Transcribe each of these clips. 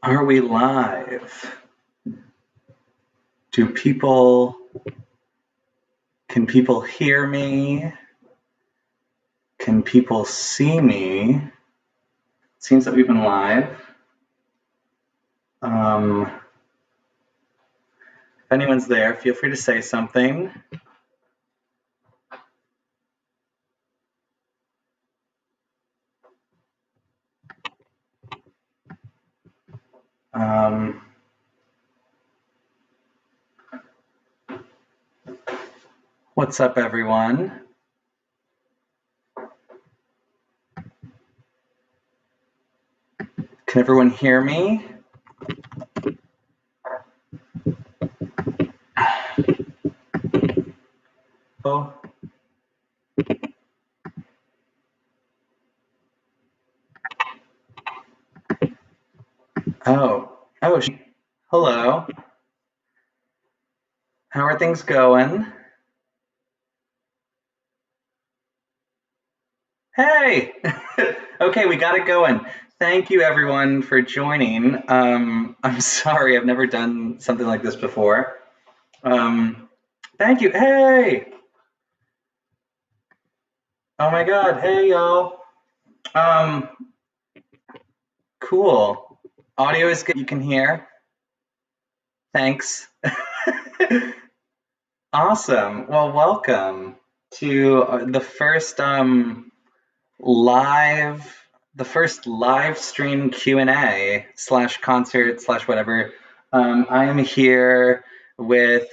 Are we live? Can people hear me? Can people see me? It seems that we've been live. If anyone's there, feel free to say something. What's up, everyone? Can everyone hear me? Oh. Oh, hello. How are things going? Hey! Okay, we got it going. Thank you, everyone, for joining. I'm sorry, I've never done something like this before. Thank you. Hey! Oh my God. Hey, y'all. Cool. Audio is good. You can hear. Thanks. Awesome. Well, welcome to the first live stream Q&A / concert / whatever. I am here with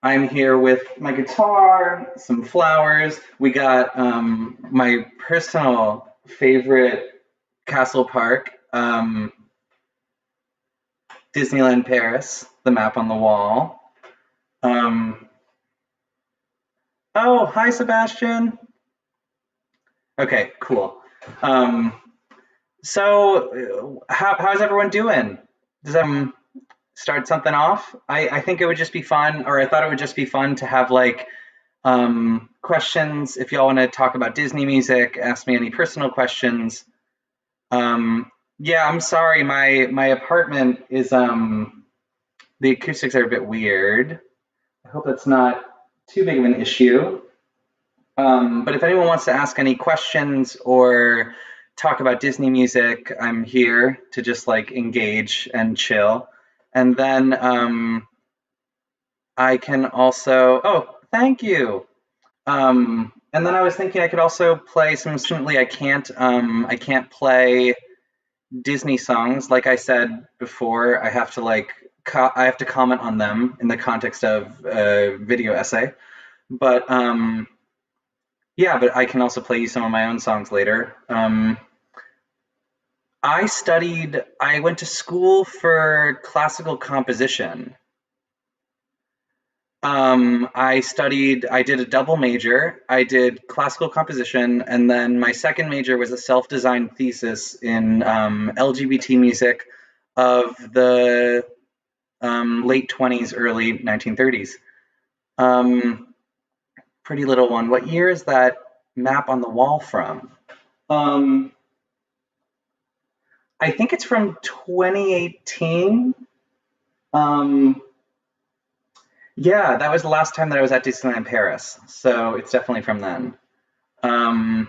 I'm here with my guitar, some flowers. We got my personal favorite Castle Park, Disneyland Paris, the map on the wall. Oh, hi, Sebastian. Okay, cool. So how's everyone doing? Does start something off? I think it would just be fun, or I thought it would just be fun to have like questions. If y'all want to talk about Disney music, ask me any personal questions. Yeah, I'm sorry, my apartment is the acoustics are a bit weird. I hope that's not too big of an issue. But if anyone wants to ask any questions or talk about Disney music, I'm here to just like engage and chill. And then I can also, oh, thank you. And then I was thinking I could also play some instrumentally. I can't play Disney songs. Like I said before, I have to comment on them in the context of a video essay. But yeah, but I can also play you some of my own songs later. I went to school for classical composition. I did a double major. I did classical composition, and then my second major was a self-designed thesis in LGBT music of the late 20s, early 1930s. Pretty little one. What year is that map on the wall from? I think it's from 2018. Yeah, that was the last time that I was at Disneyland Paris, so it's definitely from then. And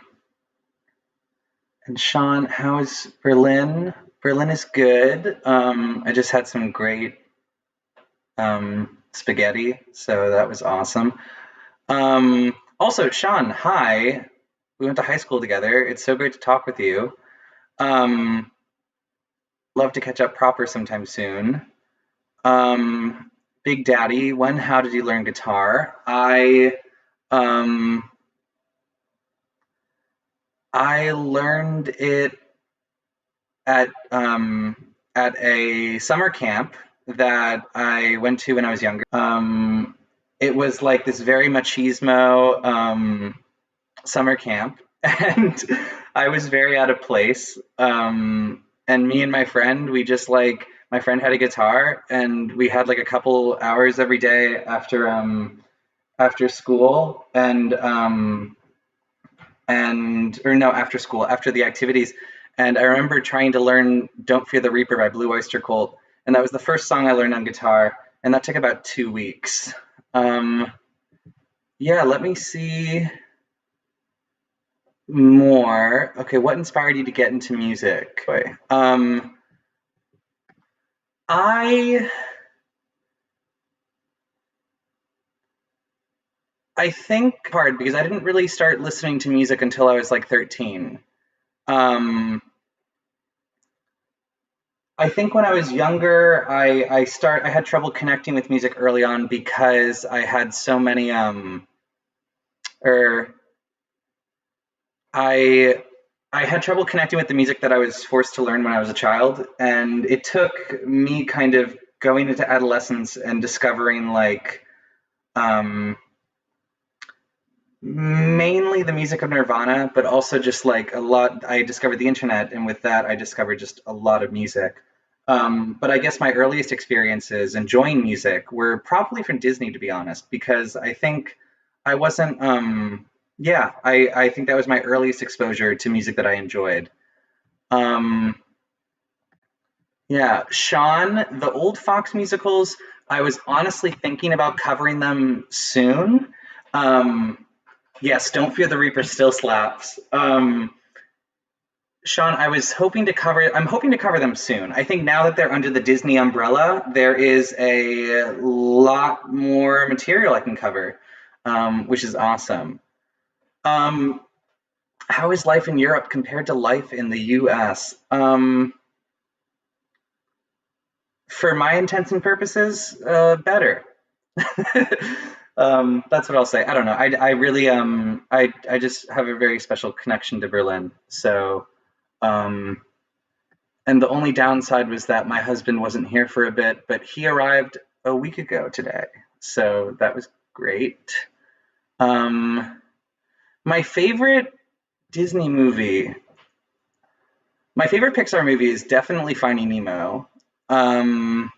Sean, how is Berlin? Berlin is good. I just had some great spaghetti, so that was awesome. Also, Sean, hi. We went to high school together. It's so great to talk with you. Love to catch up proper sometime soon. Big Daddy, how did you learn guitar? I learned it at a summer camp that I went to when I was younger. It was like this very machismo summer camp, and I was very out of place. And me and my friend, my friend had a guitar, and we had like a couple hours every day after school, after school, after the activities, And I remember trying to learn Don't Fear the Reaper by Blue Oyster Cult, and that was the first song I learned on guitar, and that took about 2 weeks. Yeah, let me see more. Okay, what inspired you to get into music? I I think hard because I didn't really start listening to music until I was like 13. Um, I think when I was younger, I had trouble connecting with music early on because I had so many or I I had trouble connecting with the music that I was forced to learn when I was a child, and it took me kind of going into adolescence and discovering like um mainly the music of Nirvana, but also just like a lot. I discovered the internet, and with that, I discovered just a lot of music. But I guess my earliest experiences enjoying music were probably from Disney, to be honest, because I think I wasn't. Yeah, I think that was my earliest exposure to music that I enjoyed. Um, yeah, Sean, the old Fox musicals, I was honestly thinking about covering them soon. Um, Yes, Don't Fear the Reaper still slaps. Sean, I'm hoping to cover them soon. I think now that they're under the Disney umbrella, there is a lot more material I can cover, which is awesome. Um, how is life in Europe compared to life in the US? For my intents and purposes, better. That's what I'll say. I don't know. I really I just have a very special connection to Berlin. So um, and the only downside was that my husband wasn't here for a bit, but he arrived a week ago today. So that was great. Um, my favorite Disney movie, my favorite Pixar movie is definitely Finding Nemo. Um,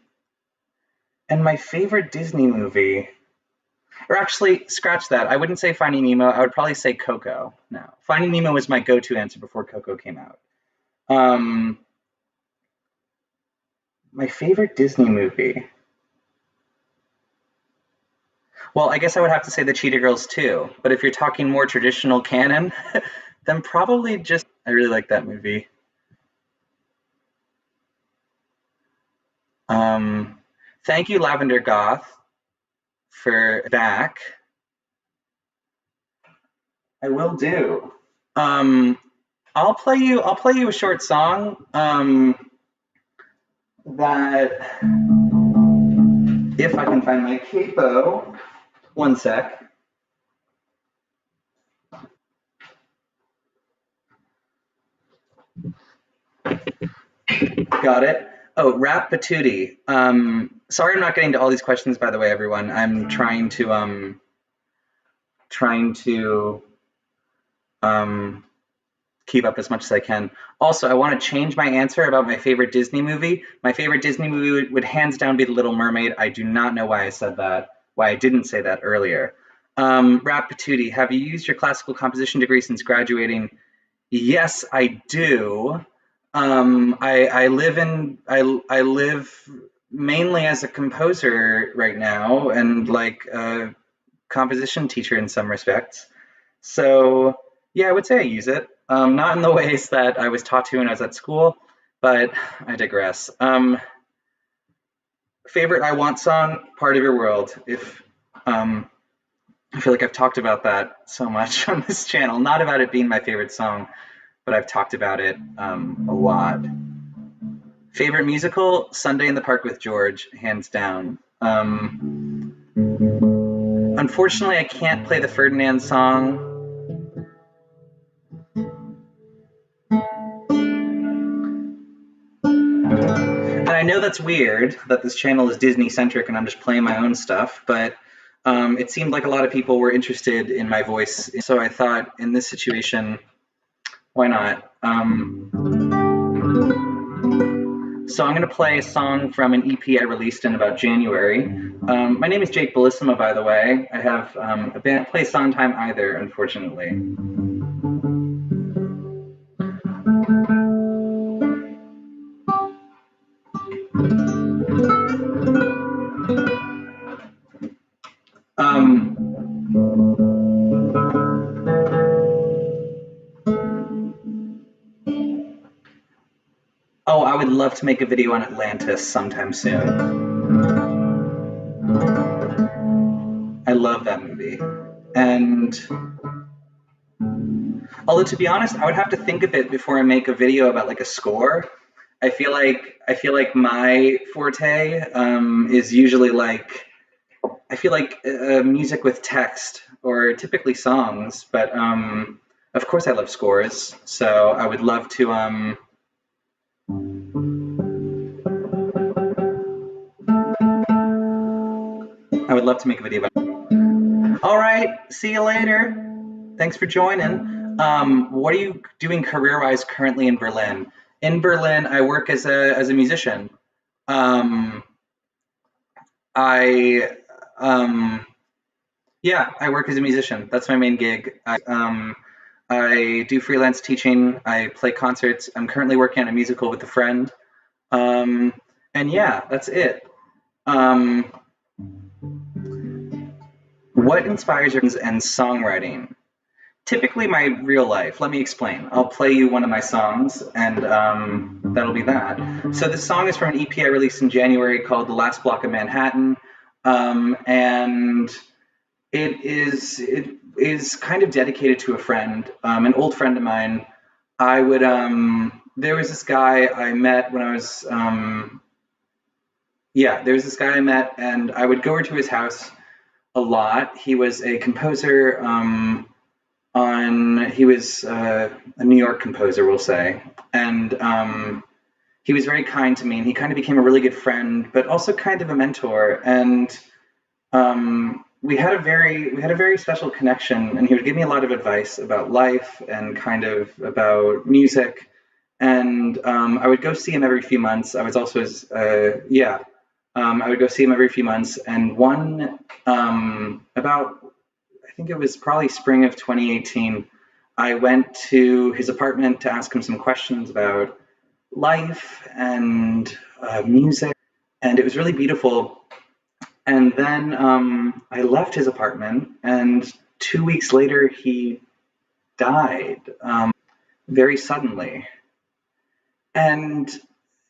and my favorite Disney movie, or actually, scratch that. I wouldn't say Finding Nemo. I would probably say Coco. No, Finding Nemo was my go-to answer before Coco came out. Um, my favorite Disney movie. Well, I guess I would have to say the Cheetah Girls too. But if you're talking more traditional canon, then probably just I really like that movie. Um, thank you, Lavender Goth, for back. I will do. Um, I'll play you a short song. That if I can find my capo. One sec. Got it. Oh, Rap Patootie. Sorry, I'm not getting to all these questions. By the way, everyone, I'm trying to um, keep up as much as I can. Also, I want to change my answer about my favorite Disney movie. My favorite Disney movie would hands down be The Little Mermaid. I do not know why I said that. Why I didn't say that earlier. Rap Patootie, have you used your classical composition degree since graduating? Yes, I do. I live mainly as a composer right now and like a composition teacher in some respects. So yeah, I would say I use it. Not in the ways that I was taught to when I was at school, but I digress. Favorite I Want song, Part of Your World. If I feel like I've talked about that so much on this channel, not about it being my favorite song, but I've talked about it a lot. Favorite musical, Sunday in the Park with George, hands down. Unfortunately, I can't play the Ferdinand song. And I know that's weird that this channel is Disney centric and I'm just playing my own stuff, but it seemed like a lot of people were interested in my voice. So I thought in this situation, why not? So I'm going to play a song from an EP I released in about January. My name is Jake Bellissima, by the way. I have a band play Sondheim either, unfortunately. I would love to make a video on Atlantis sometime soon. I love that movie. And although to be honest, I would have to think of it before I make a video about like a score. I feel like my forte is usually like I feel like music with text or typically songs, but of course I love scores. So I would love to make a video about it. All right, see you later. Thanks for joining. What are you doing career-wise currently in Berlin? In Berlin, I work as a musician. I work as a musician. That's my main gig. I do freelance teaching. I play concerts. I'm currently working on a musical with a friend. And yeah, that's it. What inspires your and songwriting? Typically my real life. Let me explain. I'll play you one of my songs, and that'll be that. So this song is from an EP I released in January called The Last Block of Manhattan, and it is kind of dedicated to a friend, an old friend of mine. There was this guy I met when I was, there was this guy I met, and I would go over to his house a lot. He was a composer, he was a New York composer, we'll say, and he was very kind to me, and he kind of became a really good friend, but also kind of a mentor. And we had a very special connection, and he would give me a lot of advice about life and kind of about music. And I would go see him every few months. I was also I would go see him every few months. And I think it was probably spring of 2018, I went to his apartment to ask him some questions about life and music, and it was really beautiful. And then I left his apartment, and 2 weeks later he died very suddenly. And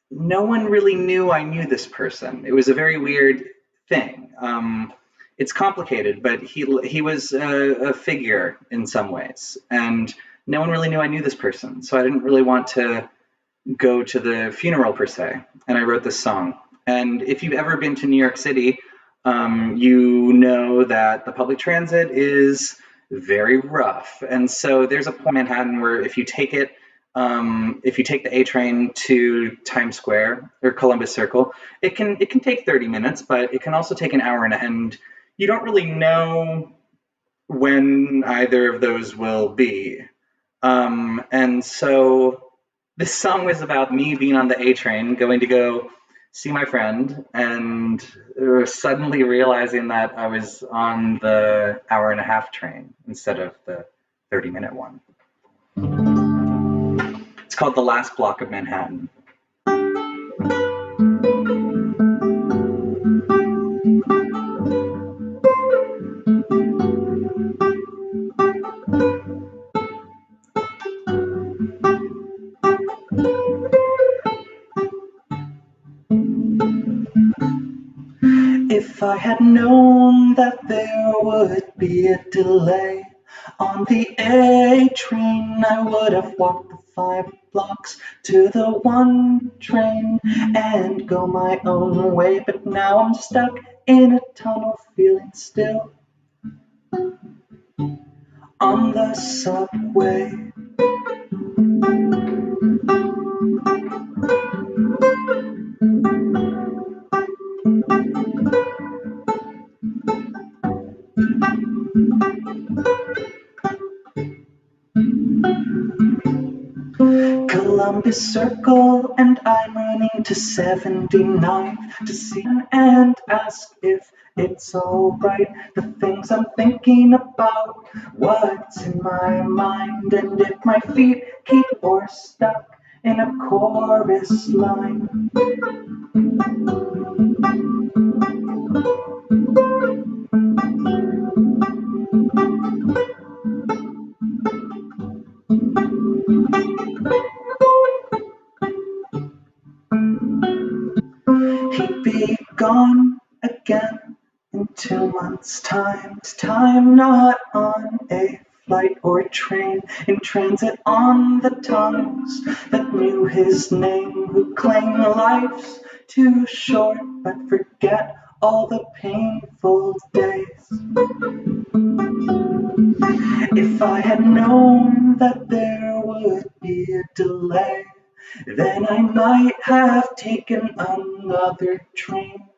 no one really knew I knew this person. It was a very weird thing. It's complicated, but he was a figure in some ways, and no one really knew I knew this person. So I didn't really want to go to the funeral per se, and I wrote this song. And if you've ever been to New York City, you know that the public transit is very rough. And so there's a point in Manhattan where if you take the A train to Times Square or Columbus Circle, it can take 30 minutes, but it can also take an hour, and you don't really know when either of those will be. And so this song was about me being on the A train, going to go see my friend, and suddenly realizing that I was on the hour-and-a-half train instead of the 30-minute one. It's called The Last Block of Manhattan. If I had known that there would be a delay on the A train, I would have walked the 5 blocks to the 1 train and go my own way. But now I'm stuck in a tunnel, feeling still on the subway. Columbus Circle, and I'm running to 79th to see and ask if it's alright. The things I'm thinking about, what's in my mind, and if my feet keep or stuck in a chorus line. gone again in 2 months' time. This time not on a flight or train, in transit on the tongues that knew his name, who claim life's too short but forget all the painful days. If I had known that there would be a delay, then I might have taken another train.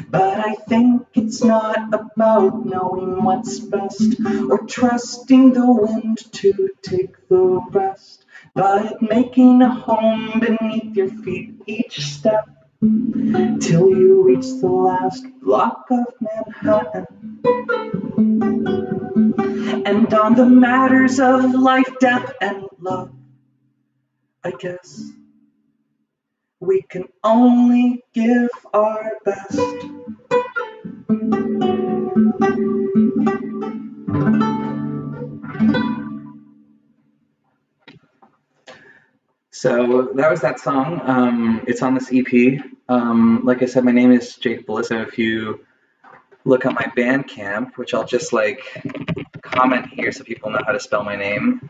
But I think it's not about knowing what's best or trusting the wind to take the rest, but making a home beneath your feet each step till you reach the last block of Manhattan. And on the matters of life, death, and love, I guess we can only give our best. So that was that song. It's on this EP. Like I said, my name is Jake Bellissa. If you look up my Bandcamp, which I'll just like comment here so people know how to spell my name.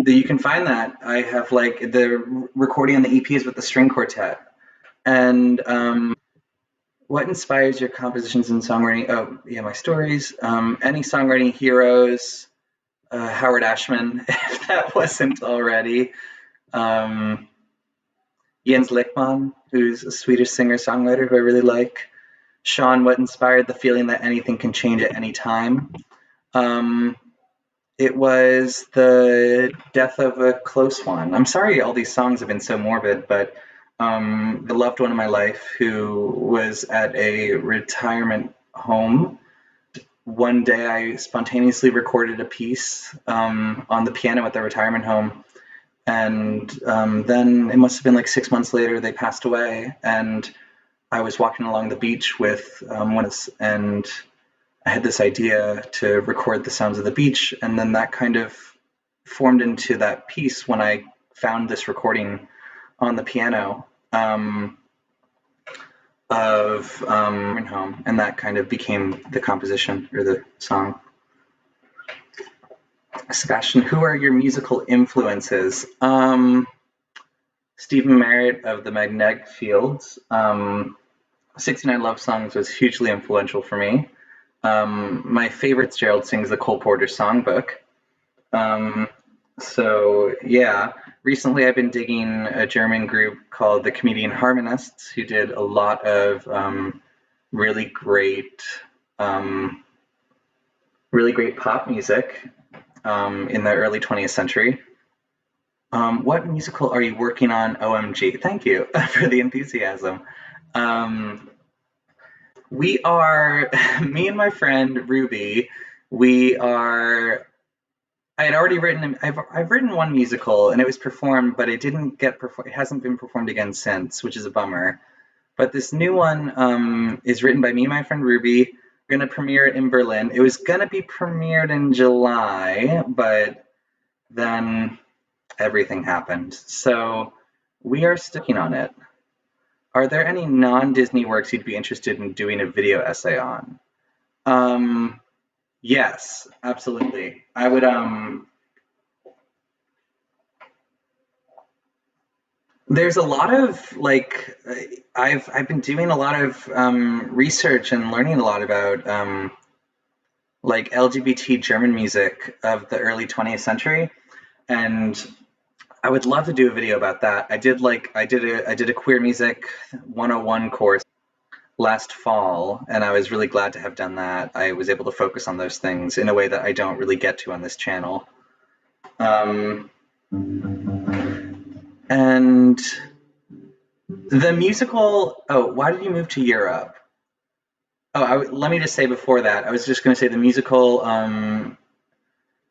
You can find that. I have like the recording on the EPs with the string quartet. And what inspires your compositions and songwriting? Oh, yeah, my stories. Any songwriting heroes? Howard Ashman, if that wasn't already. Jens Lichtmann, who's a Swedish singer-songwriter who I really like. Sean, what inspired the feeling that anything can change at any time? It was the death of a close one. I'm sorry all these songs have been so morbid, but the loved one in my life who was at a retirement home. One day I spontaneously recorded a piece on the piano at the retirement home. And then it must have been like 6 months later, they passed away. And I was walking along the beach with and I had this idea to record the sounds of the beach, and then that kind of formed into that piece when I found this recording on the piano of Home, and that kind of became the composition or the song. Sebastian, who are your musical influences? Stephen Merritt of the Magnetic Fields. 69 Love Songs was hugely influential for me. My favorite Gerald Sings the Cole Porter Songbook. So yeah, recently I've been digging a German group called the Comedian Harmonists, who did a lot of really great pop music in the early 20th century. What musical are you working on? OMG, thank you for the enthusiasm. We are, me and my friend Ruby, I had already written, I've written one musical and it was performed, but it hasn't been performed again since, which is a bummer. But this new one is written by me and my friend Ruby. We're going to premiere it in Berlin. It was going to be premiered in July, but then everything happened. So we are sticking on it. Are there any non-Disney works you'd be interested in doing a video essay on? Yes, absolutely. I would, there's a lot of like, I've been doing a lot of research and learning a lot about like LGBT German music of the early 20th century, and I would love to do a video about that. I did a queer music 101 course last fall, and I was really glad to have done that. I was able to focus on those things in a way that I don't really get to on this channel. And the musical, why did you move to Europe? Let me just say before that, I was just going to say the musical,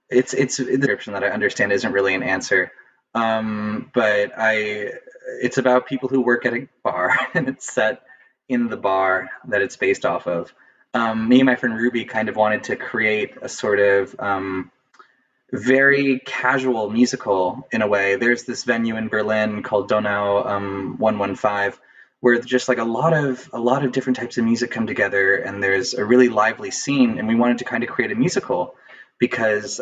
it's the description that I understand isn't really an answer. But it's about people who work at a bar, and it's set in the bar that it's based off of. Me and my friend Ruby kind of wanted to create a sort of very casual musical in a way. There's this venue in Berlin called Donau 115 where just like a lot of different types of music come together, and there's a really lively scene, and we wanted to kind of create a musical because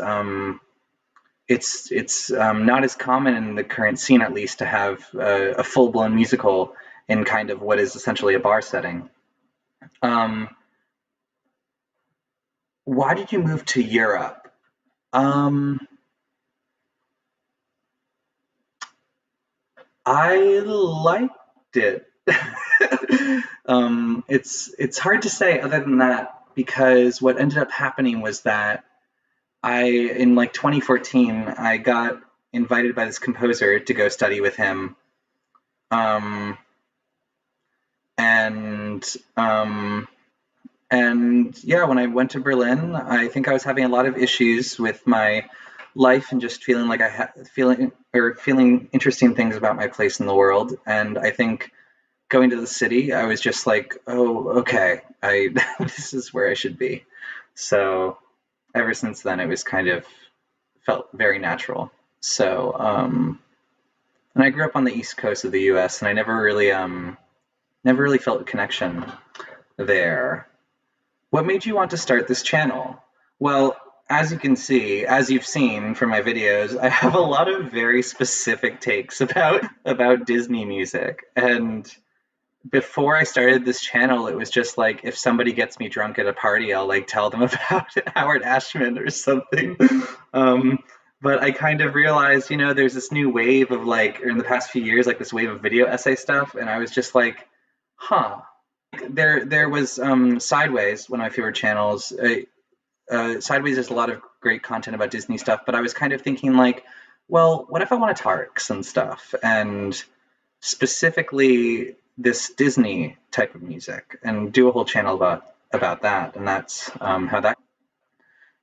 it's not as common in the current scene, at least, to have a full-blown musical in kind of what is essentially a bar setting. Um, why did you move to Europe? Um, I liked it. It's hard to say other than that, because what ended up happening was that in like 2014 I got invited by this composer to go study with him. Um, and um, and yeah, when I went to Berlin, I think I was having a lot of issues with my life and just feeling like I had feeling interesting things about my place in the world. And I think going to the city, I was just like, oh, okay, I this is where I should be. So ever since then, it was kind of felt very natural. So and I grew up on the East Coast of the U.S. and I never really felt a connection there. What made you want to start this channel? Well, as you can see, as you've seen from my videos, I have a lot of very specific takes about Disney music. And before I started this channel, it was just like if somebody gets me drunk at a party, I'll like tell them about Howard Ashman or something. Um, but I kind of realized, there's this new wave of like, or in the past few years, like this wave of video essay stuff, and I was just like, huh. There was Sideways, one of my favorite channels. Sideways has a lot of great content about Disney stuff, but I was kind of thinking like, well, what if I want to parks and stuff, and specifically this Disney type of music, and do a whole channel about that, and that's how that.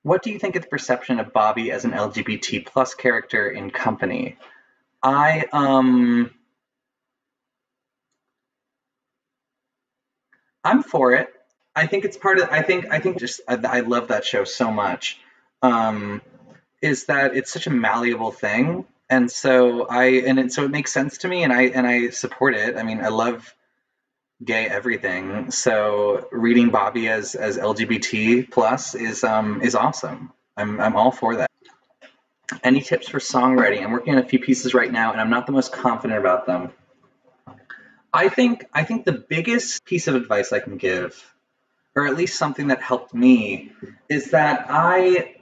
What do you think of the perception of Bobby as an LGBT plus character in Company? I I'm for it. I think it's part of. I think just I love that show so much. Um, is that it's such a malleable thing, and so it makes sense to me, and I support it. I mean, I love gay everything. So reading Bobby as LGBT plus is awesome. I'm all for that. Any tips for songwriting? I'm working on a few pieces right now, and I'm not the most confident about them. I think the biggest piece of advice I can give, or at least something that helped me, is that I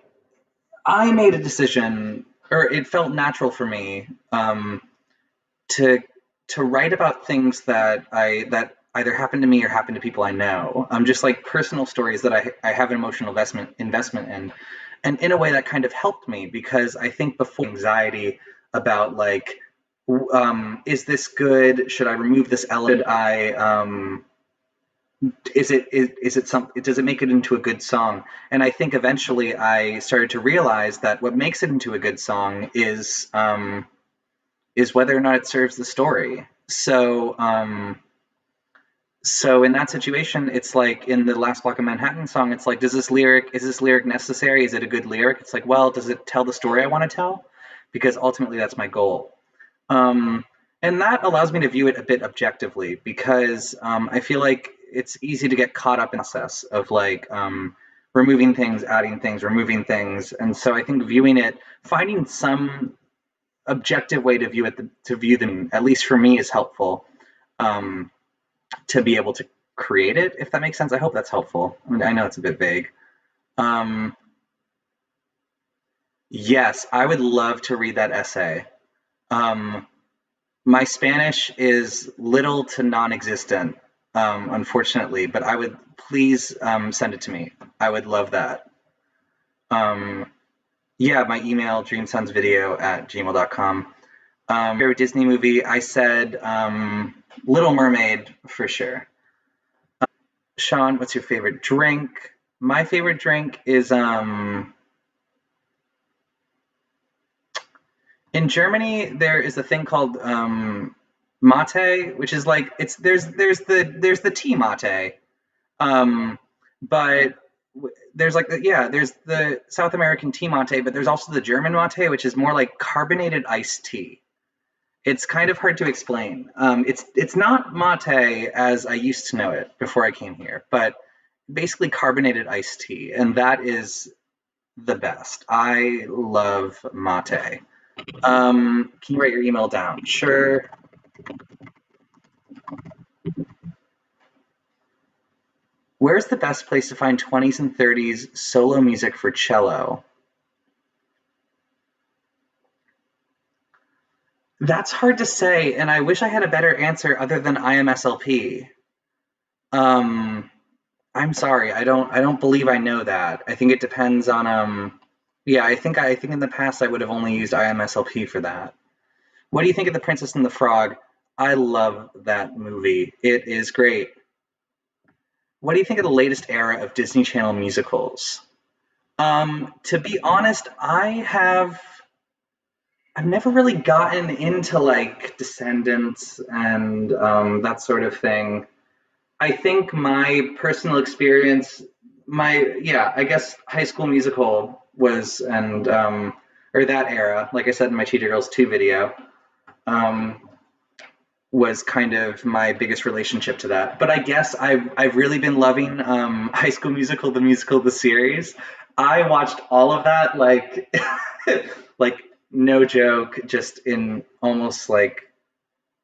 made a decision, or it felt natural for me, to write about things that either happen to me or happen to people I know. Just like personal stories that I have an emotional investment in, and in a way that kind of helped me, because I think before anxiety about like, is this good? Should I remove this element? Should I is it some does it make it into a good song? And I think eventually I started to realize that what makes it into a good song is whether or not it serves the story. So in that situation, it's like in the Last Block of Manhattan song, it's like, is this lyric necessary? Is it a good lyric? It's like, well, does it tell the story I want to tell? Because ultimately that's my goal. Um, and that allows me to view it a bit objectively, because I feel like it's easy to get caught up in the process of like removing things, adding things, removing things. And so I think finding some objective way to view them, at least for me, is helpful, um, to be able to create it, if that makes sense. I hope that's helpful. I mean, I know it's a bit vague. Um, yes, I would love to read that essay. Um, my Spanish is little to non-existent, unfortunately, but I would please send it to me. I would love that. Um, yeah, my email, dreamsunsvideo@gmail.com. Favorite Disney movie? I said Little Mermaid for sure. Sean, what's your favorite drink? My favorite drink is in Germany there is a thing called mate, which is like, it's there's the tea mate, um, but there's like there's the South American tea mate, but there's also the German mate, which is more like carbonated iced tea. It's kind of hard to explain. It's not mate as I used to know it before I came here, but basically carbonated iced tea, and that is the best. I love mate. Can you write your email down? Sure. Where's the best place to find 20s and 30s solo music for cello? That's hard to say, and I wish I had a better answer other than IMSLP. Um, I'm sorry, I don't believe I know that. I think it depends on yeah, I think in the past I would have only used IMSLP for that. What do you think of The Princess and the Frog? I love that movie. It is great. What do you think of the latest era of Disney Channel musicals? To be honest, I've never really gotten into like Descendants and that sort of thing. I think my personal experience, I guess High School Musical was, and or that era, like I said in my Cheetah Girls 2 video, um, was kind of my biggest relationship to that. But I guess I've really been loving High School Musical, the musical, the series. I watched all of that like like no joke, just in almost like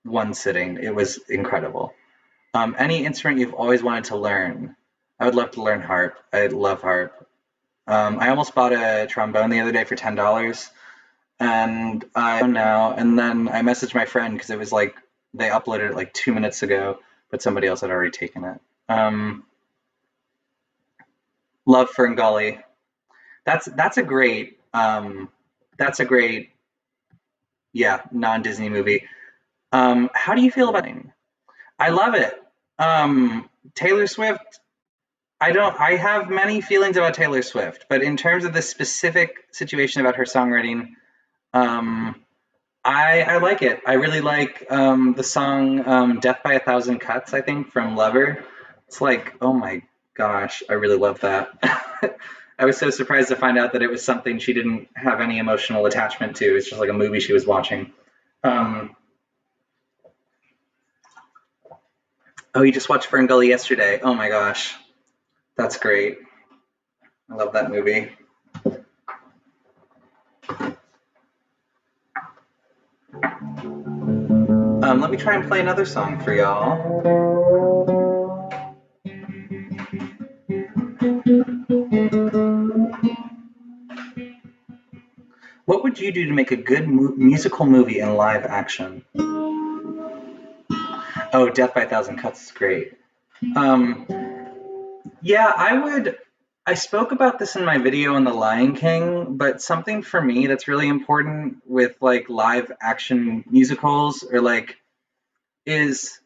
one sitting. It was incredible. Any instrument you've always wanted to learn? I would love to learn harp. I love harp. I almost bought a trombone the other day for $10, and I don't know. And then I messaged my friend because it was like they uploaded it like 2 minutes ago, but somebody else had already taken it. Love Ferngully. That's a great that's a great non-Disney movie. How do you feel about it? I love it. Taylor Swift, I have many feelings about Taylor Swift, but in terms of the specific situation about her songwriting, um, I like it. I really like the song Death by a Thousand Cuts, I think, from Lover. It's like, oh my gosh, I really love that. I was so surprised to find out that it was something she didn't have any emotional attachment to. It's just like a movie she was watching. Um, oh, you just watched Ferngully yesterday. Oh my gosh, that's great. I love that movie. Let me try and play another song for y'all. What would you do to make a good musical movie in live action? Oh, Death by a Thousand Cuts is great. Um, yeah, I would. I spoke about this in my video on The Lion King, but something for me that's really important with like live action musicals or like is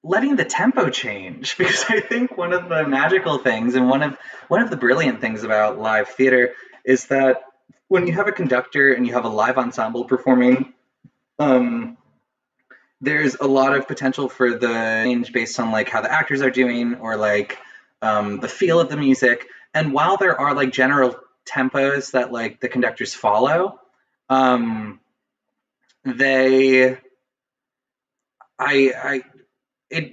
letting the tempo change because I think one of the magical things and one of the brilliant things about live theater is that when you have a conductor and you have a live ensemble performing, um, there's a lot of potential for the change based on like how the actors are doing or like the feel of the music. And while there are like general tempos that like the conductors follow, um, they I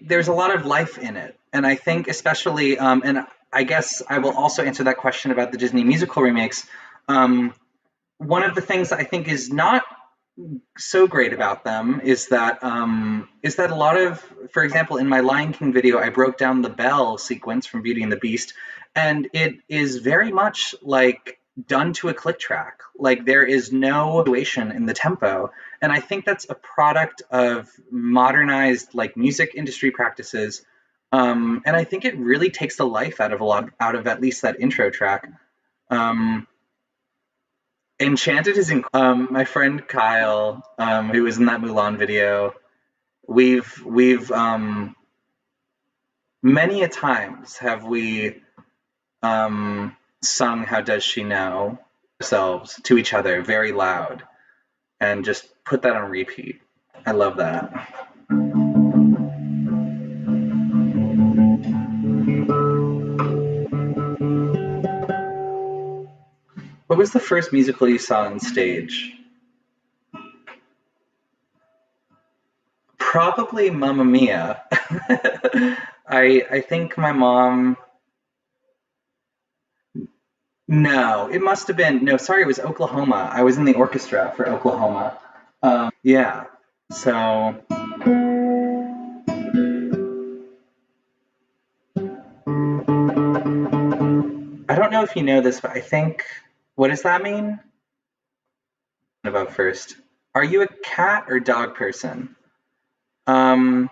there's a lot of life in it, and I think especially and I guess I will also answer that question about the Disney musical remakes. Um, One of the things that I think is not so great about them is that a lot of, for example, in my Lion King video, I broke down the bell sequence from Beauty and the Beast, and it is very much like done to a click track. Like there is no fluctuation in the tempo, and I think that's a product of modernized like music industry practices. And I think it really takes the life out of at least that intro track. Um, Enchanted is my friend Kyle, who was in that Mulan video. We've many a times have we sung "How Does She Know" ourselves to each other very loud and just put that on repeat. I love that. What was the first musical you saw on stage? Probably Mamma Mia. I think my mom. No, it must have been. No, sorry, it was Oklahoma. I was in the orchestra for Oklahoma. Yeah. So I don't know if you know this, but I think. What does that mean? About first. Are you a cat or dog person? Um,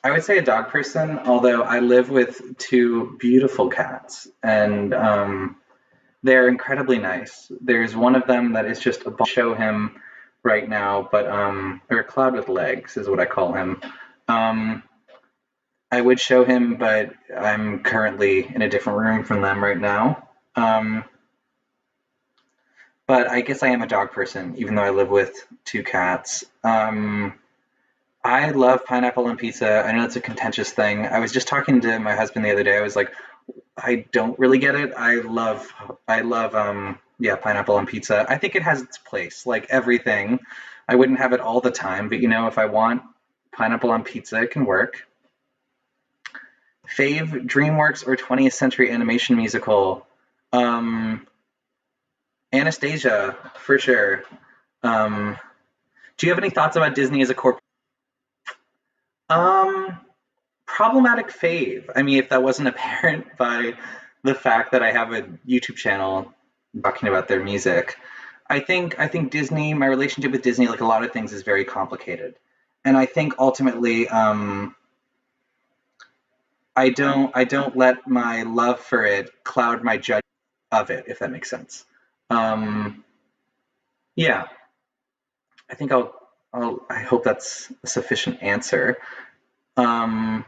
I would say a dog person, although I live with two beautiful cats, and they're incredibly nice. There's one of them that is just a show him right now, but or a cloud with legs is what I call him. Um, I would show him, but I'm currently in a different room from them right now. But I guess I am a dog person, even though I live with two cats. I love pineapple on pizza. I know it's a contentious thing. I was just talking to my husband the other day. I was like, I don't really get it. I love yeah, pineapple on pizza. I think it has its place, like everything. I wouldn't have it all the time, but if I want pineapple on pizza, it can work. Fave DreamWorks or 20th Century Animation musical? Um, Anastasia, for sure. Um, do you have any thoughts about Disney as a corp? Um, Problematic fave. I mean, if that wasn't apparent by the fact that I have a YouTube channel talking about their music, I think Disney, my relationship with Disney, like a lot of things, is very complicated, and I think ultimately, I don't let my love for it cloud my judgment of it, if that makes sense. Um, yeah, I think I hope that's a sufficient answer. Um,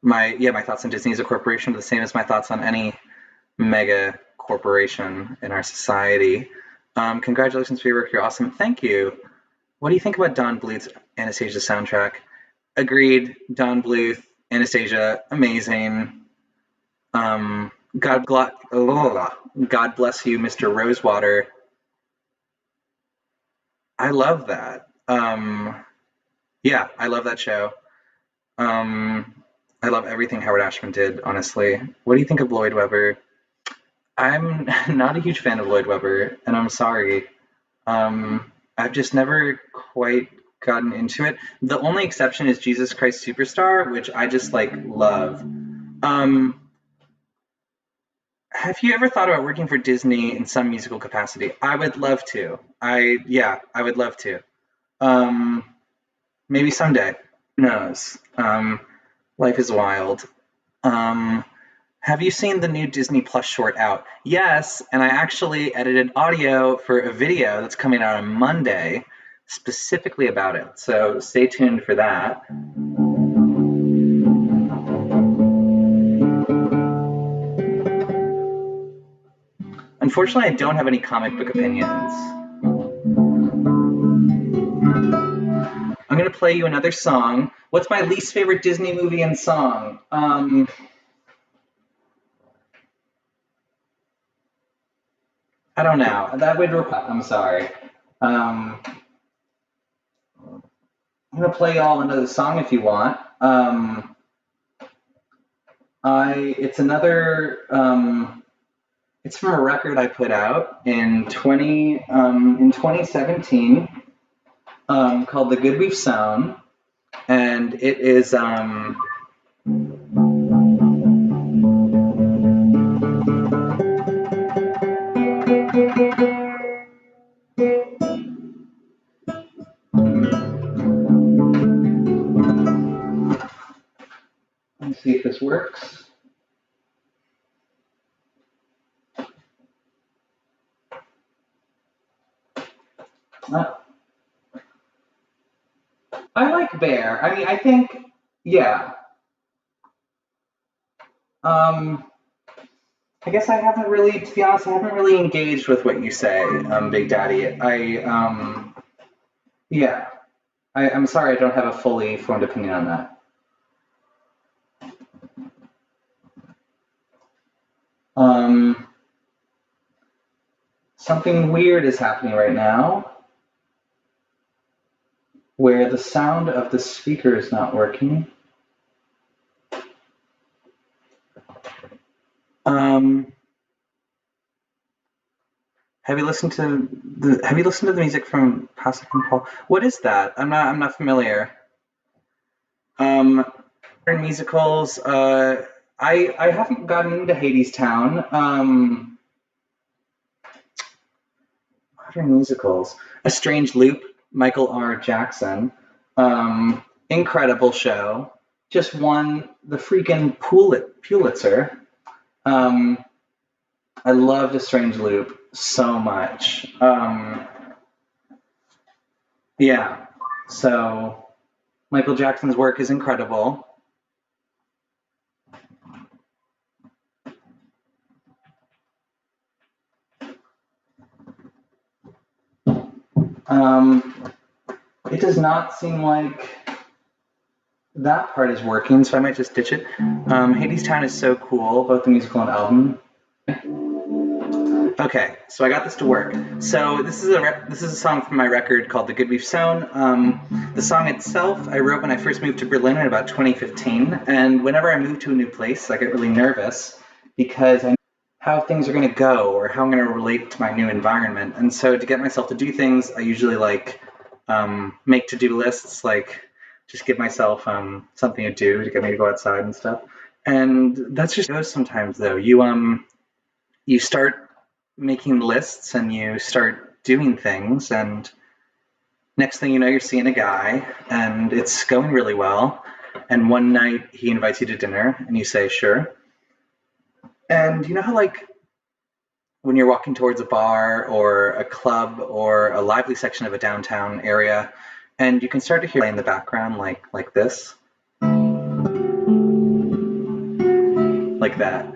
my thoughts on Disney as a corporation are the same as my thoughts on any mega corporation in our society. Congratulations for your work. You're awesome. Thank you. What do you think about Don Bluth's Anastasia soundtrack? Agreed. Don Bluth, Anastasia, amazing. God bless you, Mr. Rosewater. I love that. Yeah, I love that show. Um, I love everything Howard Ashman did, honestly. What do you think of Lloyd Webber? I'm not a huge fan of Lloyd Webber, and I'm sorry. I've just never quite gotten into it. The only exception is Jesus Christ Superstar, which I just like love. Um, have you ever thought about working for Disney in some musical capacity? I would love to. Yeah, I would love to. Um, Maybe someday. Who knows? Life is wild. Um, have you seen the new Disney Plus short out? Yes, and I actually edited audio for a video that's coming out on Monday specifically about it. So stay tuned for that. Unfortunately, I don't have any comic book opinions. I'm going to play you another song. What's my least favorite Disney movie and song? I don't know. That would require. I'm sorry. I'm going to play y'all another song if you want. It's another. It's from a record I put out in 2017 called "The Good We've Sown," and it is. Let me see if this works. Uh, I like Bear. I mean, I think, yeah. Um, I guess I haven't really, to be honest, I haven't really engaged with what you say, Big Daddy. Yeah. I'm sorry, I don't have a fully formed opinion on that. Um, something weird is happening right now where the sound of the speaker is not working. Have you listened to the music from Pasek and Paul? What is that? I'm not familiar. Musicals. I haven't gotten into Hadestown. Modern musicals. A Strange Loop, Michael R. Jackson. Incredible show. Just won the freaking Pulitzer. I loved A Strange Loop so much. Yeah. So Michael Jackson's work is incredible. It does not seem like that part is working, so I might just ditch it. Hadestown is so cool, both the musical and album. Okay, so I got this to work. So this is a song from my record called The Good We've Sown. The song itself I wrote when I first moved to Berlin in about 2015, and whenever I move to a new place, I get really nervous because I know how things are going to go or how I'm going to relate to my new environment. And so to get myself to do things, I usually make to-do lists, just give myself something to do to get me to go outside and stuff. And that's just goes sometimes though. You start making lists and you start doing things, and next thing you know, you're seeing a guy and it's going really well. And one night he invites you to dinner and you say, sure. And you know how when you're walking towards a bar or a club or a lively section of a downtown area, and you can start to hear in the background like this, like that.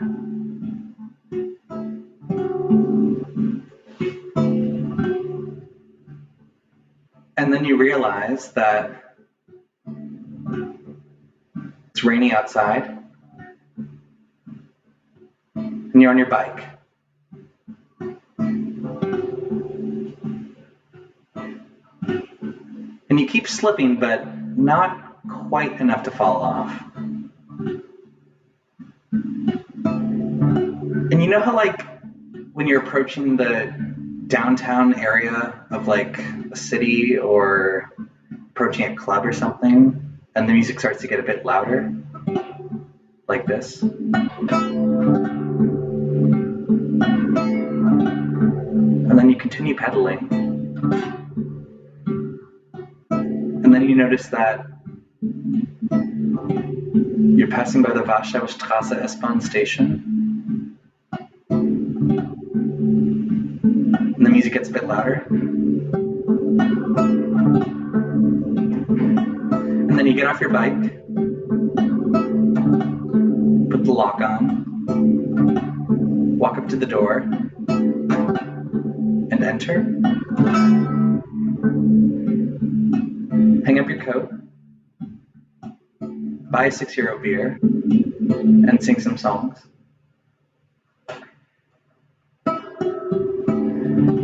And then you realize that it's raining outside and you're on your bike. And you keep slipping, but not quite enough to fall off. And you know how when you're approaching the downtown area of a city or approaching a club or something, and the music starts to get a bit louder, like this. And then you continue pedaling. And then you notice that you're passing by the Warschauer Straße S-Bahn station. And the music gets a bit louder. And then you get off your bike, put the lock on, walk up to the door, and enter. Hang up your coat, buy a €6 beer, and sing some songs.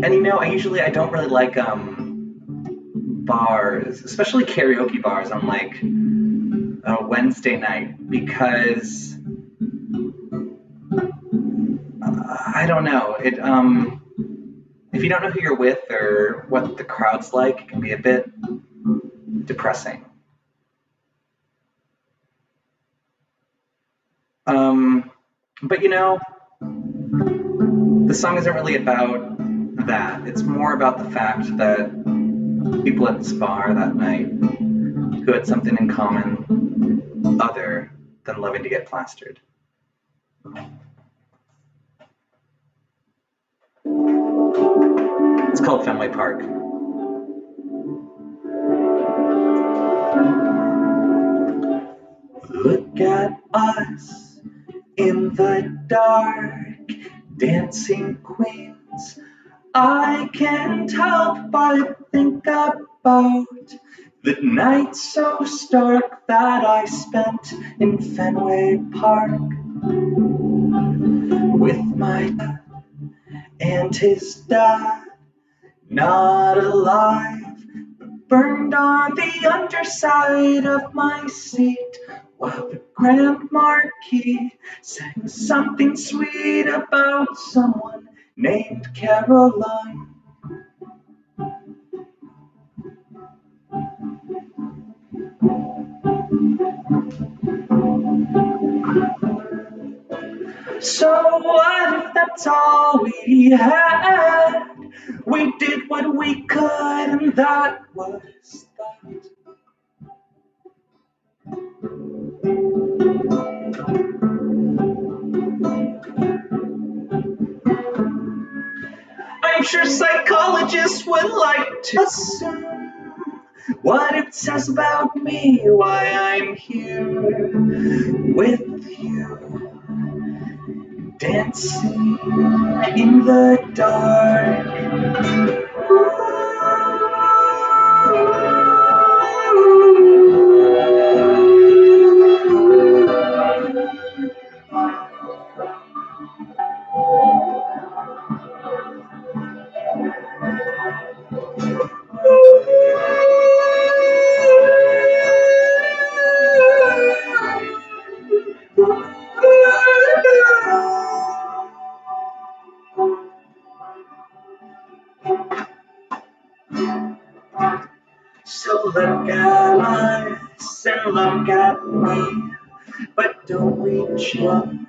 And I don't really like bars, especially karaoke bars on a Wednesday night, because I don't know, if you don't know who you're with or what the crowd's like, it can be a bit depressing. But the song isn't really about that. It's more about the fact that people at this bar that night who had something in common other than loving to get plastered. It's called Fenway Park. Look at us in the dark, dancing queens. I can't help but think about the night so stark that I spent in Fenway Park with my dad and his dad, not alive, burned on the underside of my seat, while the Grand Marquis sang something sweet about someone named Caroline. So what if that's all we had? We did what we could, and that was that. I'm sure psychologists would like to assume what it says about me, why I'm here with you, dancing in the dark. So look at us and look at me, but don't reach in.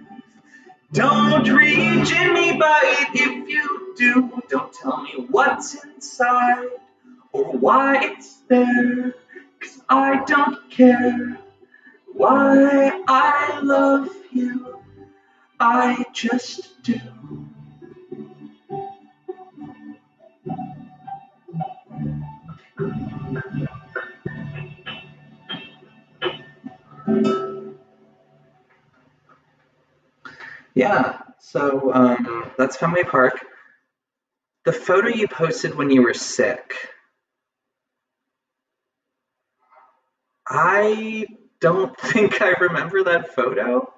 Don't reach in me, but if you do, don't tell me what's inside or why it's there, 'cause I don't care why I love you, I just do. Yeah, so that's Fenway Park. The photo you posted when you were sick, I don't think I remember that photo.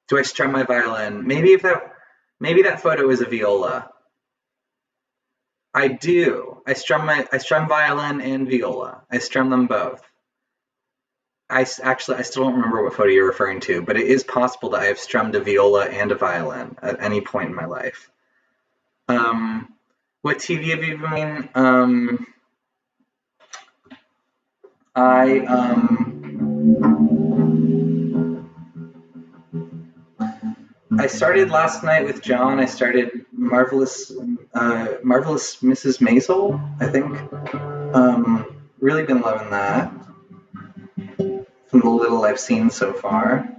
Do I strum my violin? Maybe that photo is a viola. I do. I strum violin and viola. I strum them both. I still don't remember what photo you're referring to, but it is possible that I have strummed a viola and a violin at any point in my life. Um, what TV have you been? I I started last night with John. I started Marvelous Mrs. Maisel, I think. Really been loving that from the little I've seen so far.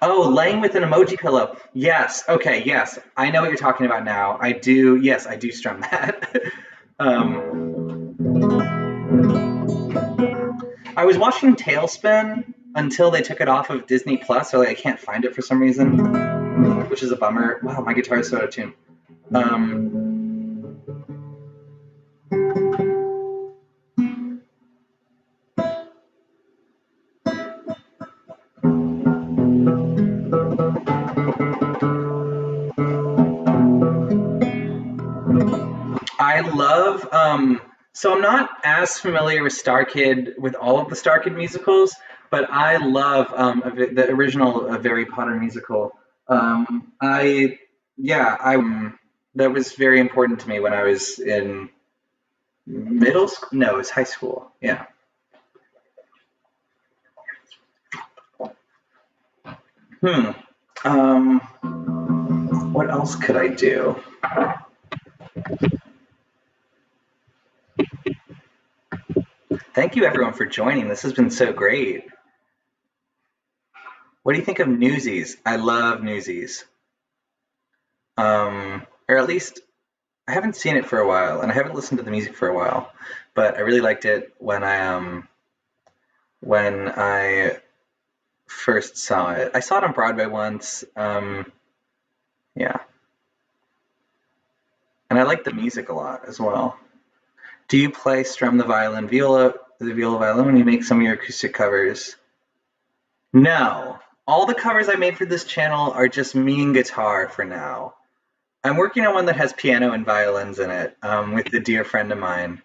Oh, laying with an emoji pillow. Yes. Okay. Yes, I know what you're talking about now. I do. Yes, I do strum that. um, I was watching Tailspin until they took it off of Disney Plus. So like, I can't find it for some reason, which is a bummer. Wow, my guitar is so out of tune. I love. So I'm not as familiar with Star Kid with all of the Star Kid musicals, but I love the original Harry Potter musical. I yeah, that was very important to me when I was in middle school. No, it was high school. Yeah. Hmm. Um, what else could I do? Thank you everyone for joining. This has been so great. What do you think of Newsies? I love Newsies. Or at least I haven't seen it for a while, and I haven't listened to the music for a while, but I really liked it when I first saw it. I saw it on Broadway once. Yeah, and I like the music a lot as well. Do you play strum the viola violin when you make some of your acoustic covers? No. All the covers I made for this channel are just me and guitar for now. I'm working on one that has piano and violins in it with a dear friend of mine.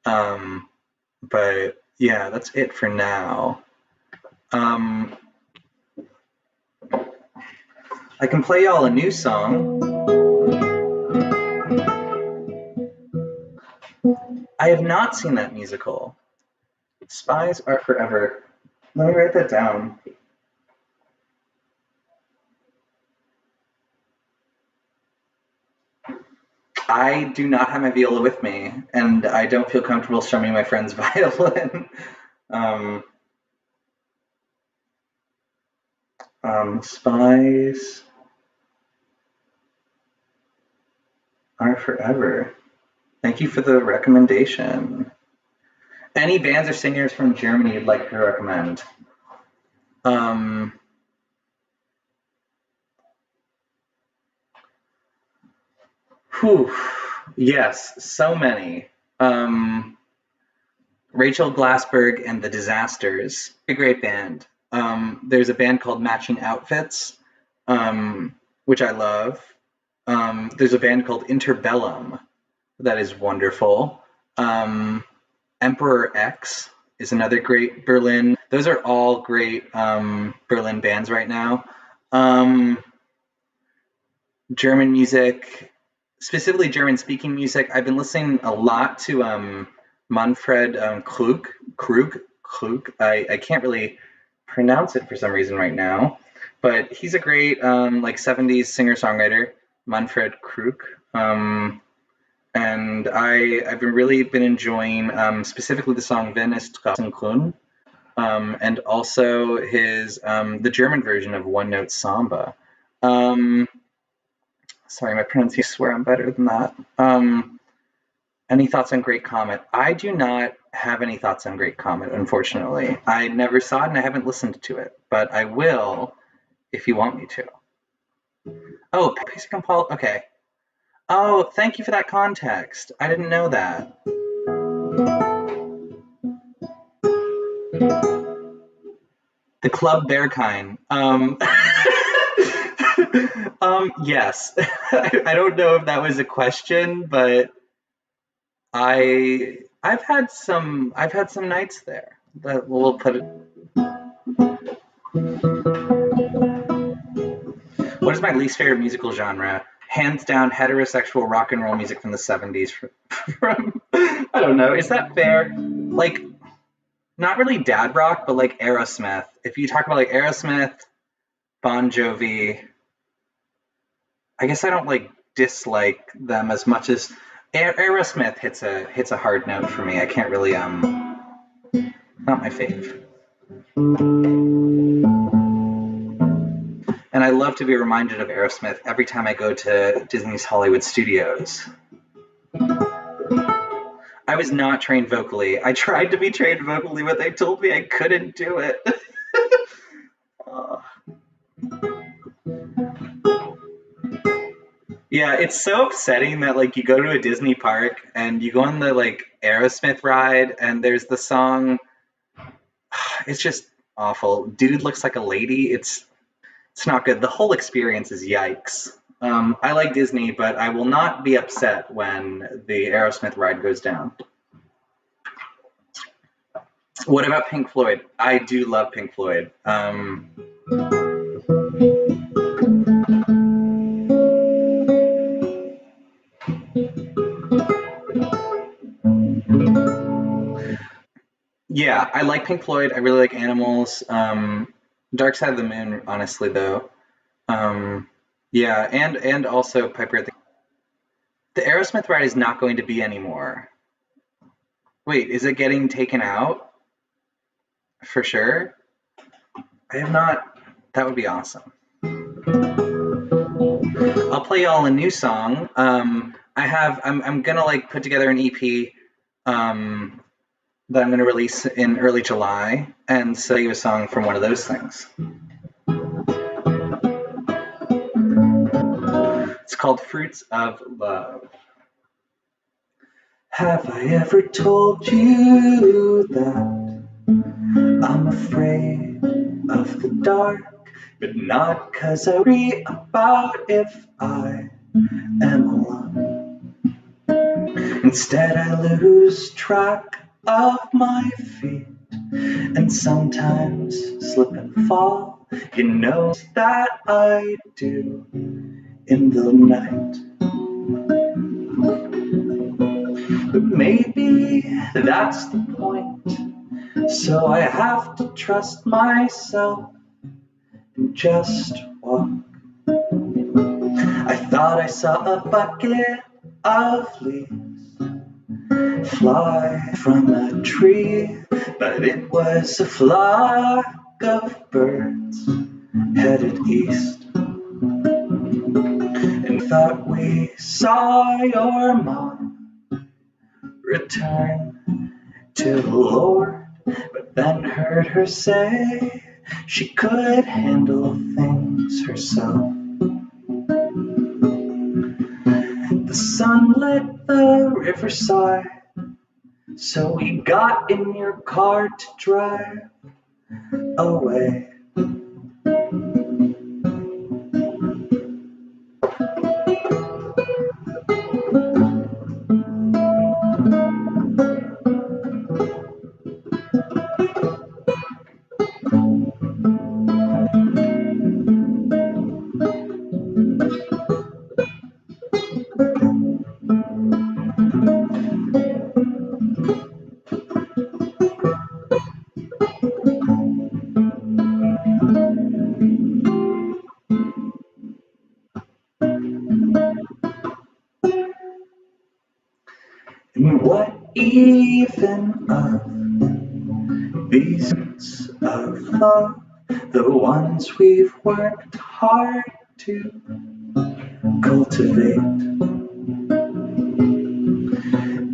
But yeah, that's it for now. I can play y'all a new song. I have not seen that musical. Spies Are Forever. Let me write that down. I do not have my viola with me, and I don't feel comfortable strumming my friend's violin. Spies Are Forever. Thank you for the recommendation. Any bands or singers from Germany you'd like to recommend? Yes, so many. Rachel Glassberg and the Disasters, a great band. There's a band called Matching Outfits, which I love. There's a band called Interbellum that is wonderful. Emperor X is another great Berlin. Those are all great Berlin bands right now. German music, specifically German-speaking music. I've been listening a lot to Manfred Krug. I can't really pronounce it for some reason right now, but he's a great like 70s singer-songwriter, Manfred Krug. And I've really been enjoying specifically the song Wenn es draußen grün, and also his the German version of One Note Samba. Sorry, my pronunciation, I swear I'm better than that. Any thoughts on Great Comet? I do not have any thoughts on Great Comet, unfortunately. I never saw it and I haven't listened to it, but I will if you want me to. Oh, Basic and Paul, okay. Oh, thank you for that context. I didn't know that. The Club Berghain. Yes. I don't know if that was a question, but I've had some nights there. That we'll put it. What is my least favorite musical genre? Hands down, heterosexual rock and roll music from the 70s. From I don't know. Is that fair? Like, not really dad rock, but like Aerosmith. If you talk about like Aerosmith, Bon Jovi, I guess I don't like dislike them as much as Aerosmith hits a hard note for me. I can't really not my fave. And I love to be reminded of Aerosmith every time I go to Disney's Hollywood Studios. I was not trained vocally. I tried to be trained vocally, but they told me I couldn't do it. Yeah, it's so upsetting that like you go to a Disney park and you go on the like Aerosmith ride and there's the song. It's just awful. Dude looks like a lady. It's not good. The whole experience is yikes. I like Disney, but I will not be upset when the Aerosmith ride goes down. What about Pink Floyd? I do love Pink Floyd. Yeah, I like Pink Floyd. I really like Animals. Dark Side of the Moon, honestly, though. Yeah, and also Piper at the Aerosmith ride is not going to be anymore. Wait, is it getting taken out? For sure? I have not. That would be awesome. I'll play y'all a new song. I'm gonna like put together an EP that I'm gonna release in early July and sell you a song from one of those things. It's called Fruits of Love. Have I ever told you that I'm afraid of the dark? But not 'cause I worry about if I am alone. Instead, I lose track of my feet and sometimes slip and fall. You know that I do in the night. But maybe that's the point. So I have to trust myself and just walk. I thought I saw a bucket of leaves fly from a tree, but it was a flock of birds headed east. And thought we saw your mom return to the Lord, but then heard her say she could handle things herself. The sun lit the riverside, so we got in your car to drive away. And what even of these of love, the ones we've worked hard to cultivate?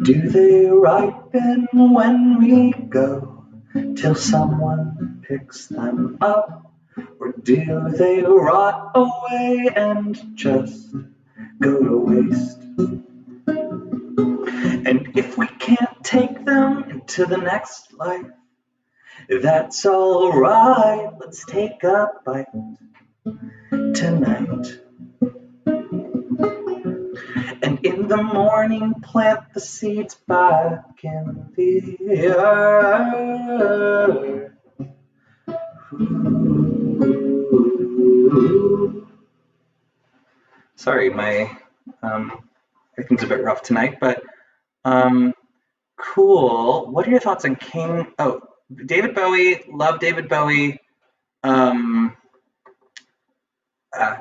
Do they ripen when we go till someone picks them up? Or do they rot away and just go to waste? And if we can't take them into the next life, that's alright, let's take a bite tonight. And in the morning, plant the seeds back in the earth. Sorry, my everything's a bit rough tonight, but cool. What are your thoughts on King? Oh, David Bowie. Love David Bowie.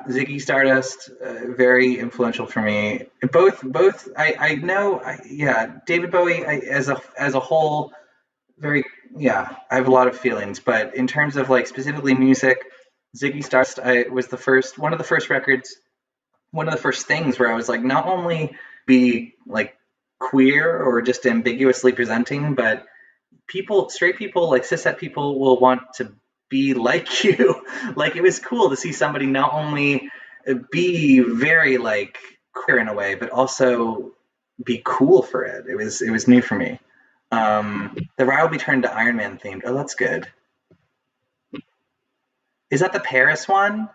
Ziggy Stardust, very influential for me. Both. I know. Yeah, David Bowie as a whole, very. Yeah, I have a lot of feelings. But in terms of like specifically music, Ziggy Stardust, I was the first one of the first records, one of the first things where I was like, not only be like queer or just ambiguously presenting, but people, straight people, like cishet people, will want to be like you. Like it was cool to see somebody not only be very like queer in a way, but also be cool for it. It was new for me. The Rye will be turned to Iron Man themed. Oh, that's good. Is that the Paris one?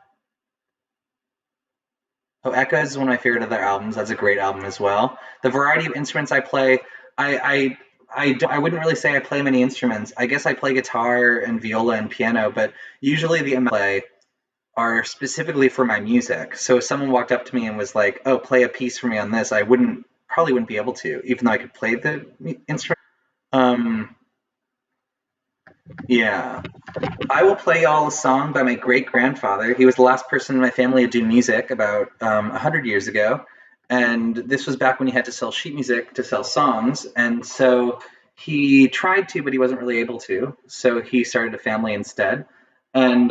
Oh, Echoes is one of my favorite of their albums. That's a great album as well. The variety of instruments I play, I wouldn't really say I play many instruments. I guess I play guitar and viola and piano, but usually the I play are specifically for my music. So if someone walked up to me and was like, "Oh, play a piece for me on this," I probably wouldn't be able to, even though I could play the instrument. Um, yeah, I will play y'all a song by my great grandfather. He was the last person in my family to do music about 100 years ago, and this was back when he had to sell sheet music to sell songs, and so he tried to, but he wasn't really able to. So he started a family instead. And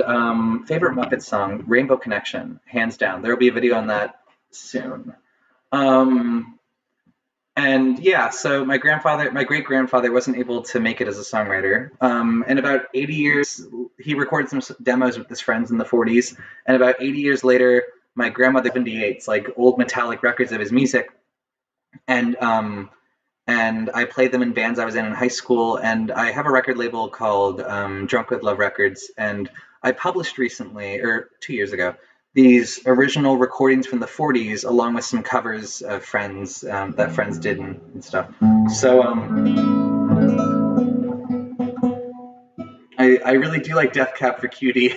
favorite Muppet song, Rainbow Connection, hands down. There will be a video on that soon. Um, and yeah, so my great grandfather wasn't able to make it as a songwriter. And about 80 years, he recorded some demos with his friends in the 40s. And about 80 years later, my grandmother, 78, like old metallic records of his music. And and I played them in bands I was in high school. And I have a record label called Drunk with Love Records, and I published recently, or 2 years ago, these original recordings from the 40s, along with some covers of friends that friends did and stuff. So I really do like Death Cab for Cutie,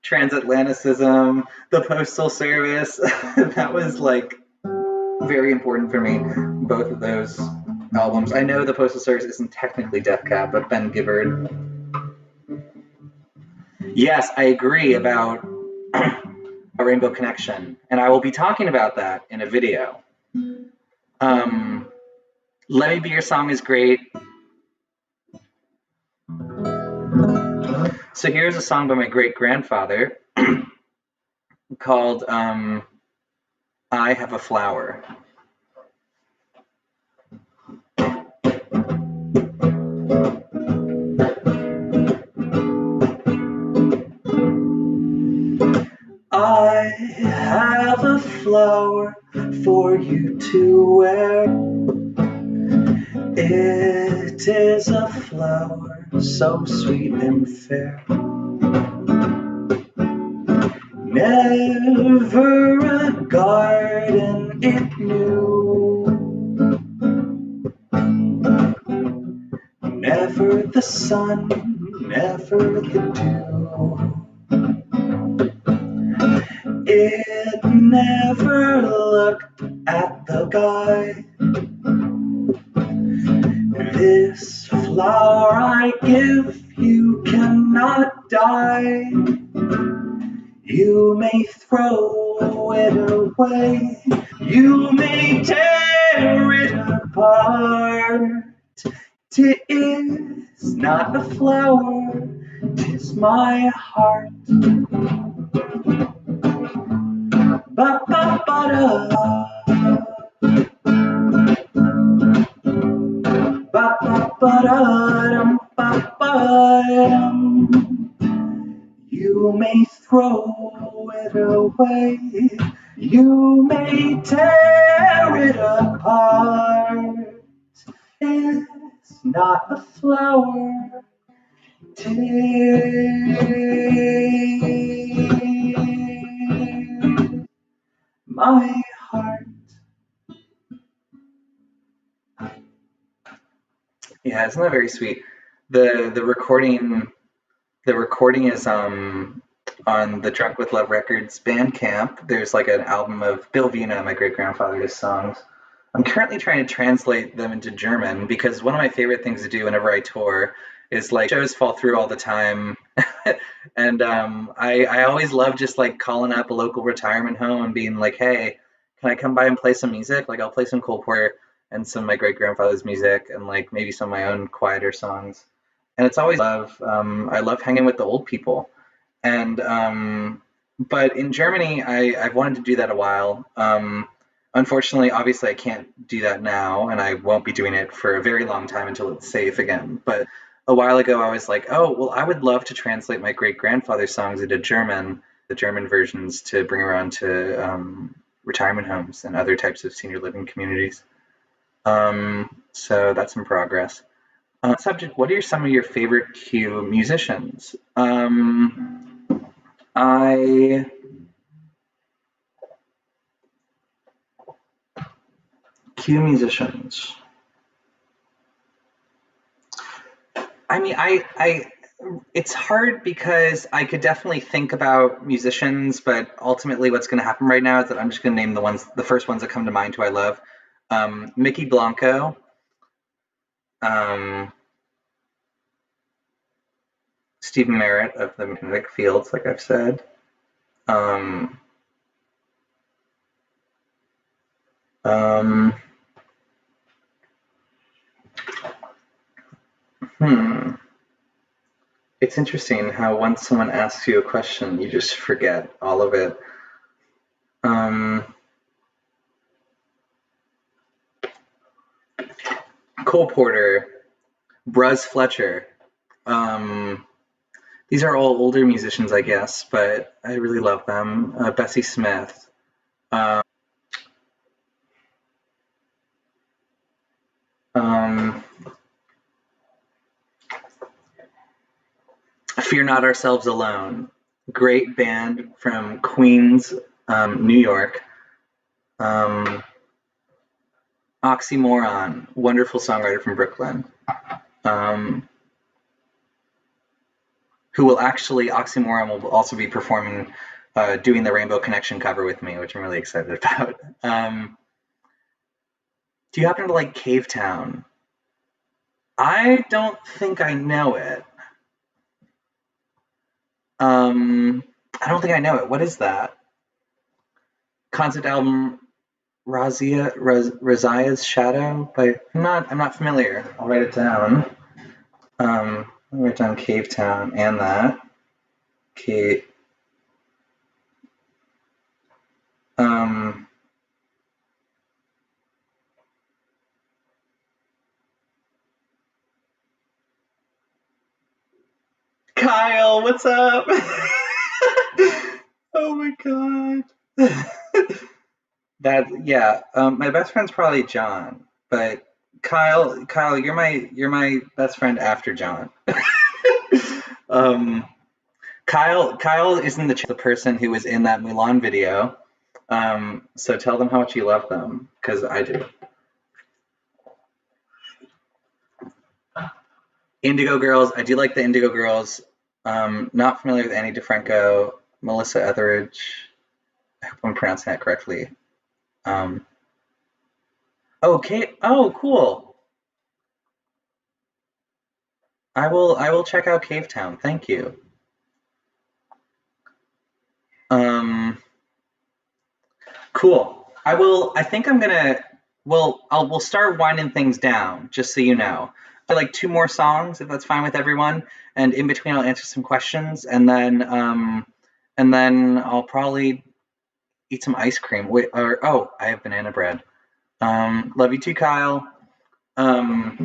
Transatlanticism, the Postal Service. That was like very important for me, both of those albums. I know the Postal Service isn't technically Death Cab, but Ben Gibbard. Yes, I agree about a Rainbow Connection, and I will be talking about that in a video. Let Me Be Your Song is great. So here's a song by my great-grandfather called I Have a Flower. I have a flower for you to wear. It is a flower so sweet and fair. Never a garden it knew, never the sun, never the dew. It never looked at the guy. This flower I give you cannot die. You may throw it away, you may tear it apart. 'Tis not a flower, 'tis my heart. Ba-ba-ba-da. Ba-ba-ba-da-dum, ba-ba-dum. You may throw it away, you may tear it apart. It's not a flower, 'tis my heart. Yeah, isn't that very sweet? The recording is on the Drunk with Love Records Bandcamp. There's like an album of Bill Vina, my great grandfather's songs. I'm currently trying to translate them into German because one of my favorite things to do whenever I tour is like shows fall through all the time. And I always love just like calling up a local retirement home and being like, hey, can I come by and play some music? Like I'll play some Cole Porter and some of my great grandfather's music and like maybe some of my own quieter songs. And it's always I love hanging with the old people. And but in Germany, I've wanted to do that a while. Unfortunately, obviously, I can't do that now, and I won't be doing it for a very long time until it's safe again. But a while ago, I was like, oh, well, I would love to translate my great grandfather's songs into German, the German versions, to bring around to retirement homes and other types of senior living communities. So that's in progress. Subject, what are some of your favorite Q musicians? I Q musicians. I mean, it's hard because I could definitely think about musicians, but ultimately what's going to happen right now is that I'm just going to name the first ones that come to mind who I love. Mickey Blanco, Stephen Merritt of the Magnetic Fields, like I've said. Um, um, It's interesting how once someone asks you a question, you just forget all of it. Cole Porter, Bruz Fletcher. These are all older musicians, I guess, but I really love them. Bessie Smith. Fear Not Ourselves Alone. Great band from Queens, New York. Oxymoron. Wonderful songwriter from Brooklyn. Who will actually, Oxymoron will also be performing, doing the Rainbow Connection cover with me, which I'm really excited about. Do you happen to like Cave Town? I don't think I know it. I don't think I know it. What is that? Concept album Razia's Shadow? I'm not familiar. I'll write it down. I'll write down Cave Town and that. Kate. Kyle, what's up? Oh my god. My best friend's probably John, but Kyle, you're my best friend after John. Kyle isn't the person who was in that Mulan video. So tell them how much you love them, because I do. Indigo Girls, I do like the Indigo Girls. Not familiar with Annie DeFranco, Melissa Etheridge. I hope I'm pronouncing that correctly. Okay. Oh, cool. I will check out Cave Town. Thank you. Cool. I think I'm gonna. We'll start winding things down, just so you know. Like 2 more songs, if that's fine with everyone, and in between I'll answer some questions, and then I'll probably eat some ice cream. I have banana bread. Love you too, Kyle. I'll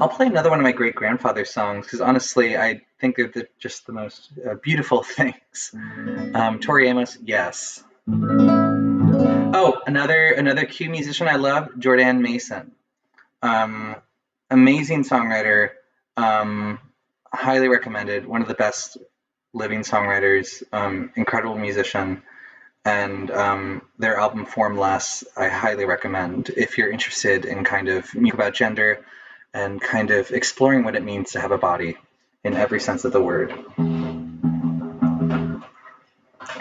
play another one of my great grandfather's songs because honestly, I think they're just the most beautiful things. Tori Amos, yes. Oh, another Q musician I love, Jordan Mason. Amazing songwriter, highly recommended, one of the best living songwriters, incredible musician, and their album Formless I highly recommend if you're interested in kind of music about gender and kind of exploring what it means to have a body in every sense of the word.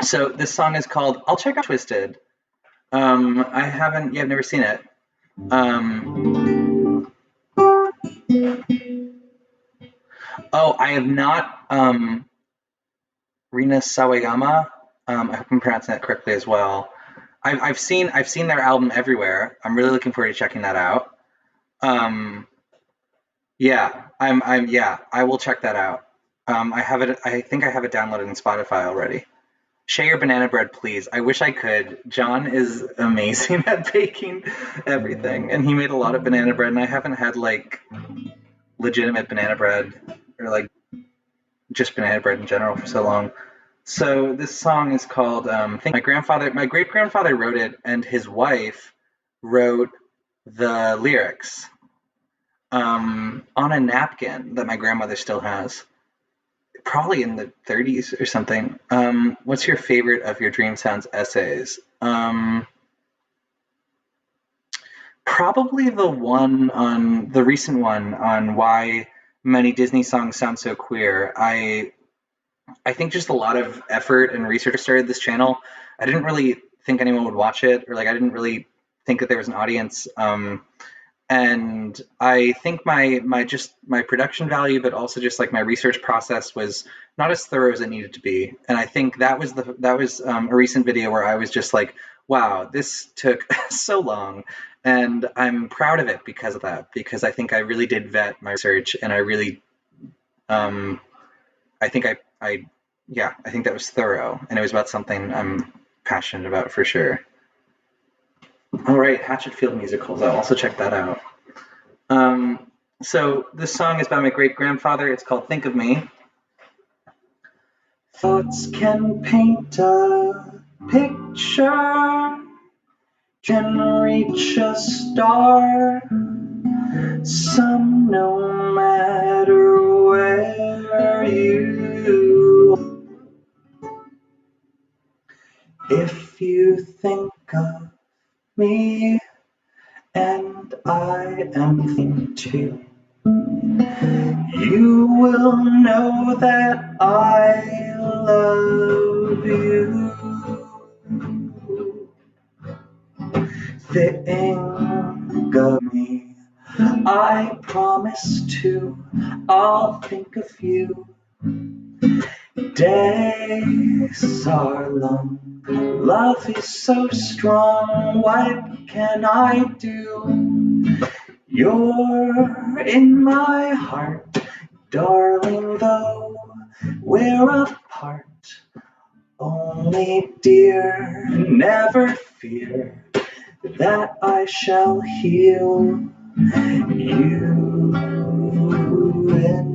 So this song is called I'll Check Out Twisted. I've never seen it. I have not. Rina Sawayama. I hope I'm pronouncing that correctly as well. I've seen their album everywhere. I'm really looking forward to checking that out. I will check that out. I have it. I think I have it downloaded in Spotify already. Share your banana bread, please. I wish I could. John is amazing at baking everything, and he made a lot of banana bread, and I haven't had like legitimate banana bread or like just banana bread in general for so long. So this song is called my great grandfather wrote it, and his wife wrote the lyrics on a napkin that my grandmother still has, probably in the 30s or something. What's your favorite of your Dream Sounds essays? Probably the recent one on why many Disney songs sound so queer. I think just a lot of effort and research started this channel. I didn't really think anyone would watch it, or like I didn't really think that there was an audience. And I think my production value, but also just like my research process was not as thorough as it needed to be. And I think that was a recent video where I was just like, wow, this took so long, and I'm proud of it because of that. Because I think I really did vet my research, and I really, I think I think that was thorough, and it was about something I'm passionate about for sure. All right, Hatchetfield Musicals. I'll also check that out. So this song is by my great grandfather. It's called Think of Me. Thoughts can paint a picture, can reach a star. Some no matter where If you think of me and I am thinking too, you will know that I love you. Think of me, I promise to, I'll think of you. Days are long, love is so strong, what can I do? You're in my heart, darling, though we're apart. Only, dear, never fear that I shall heal you in.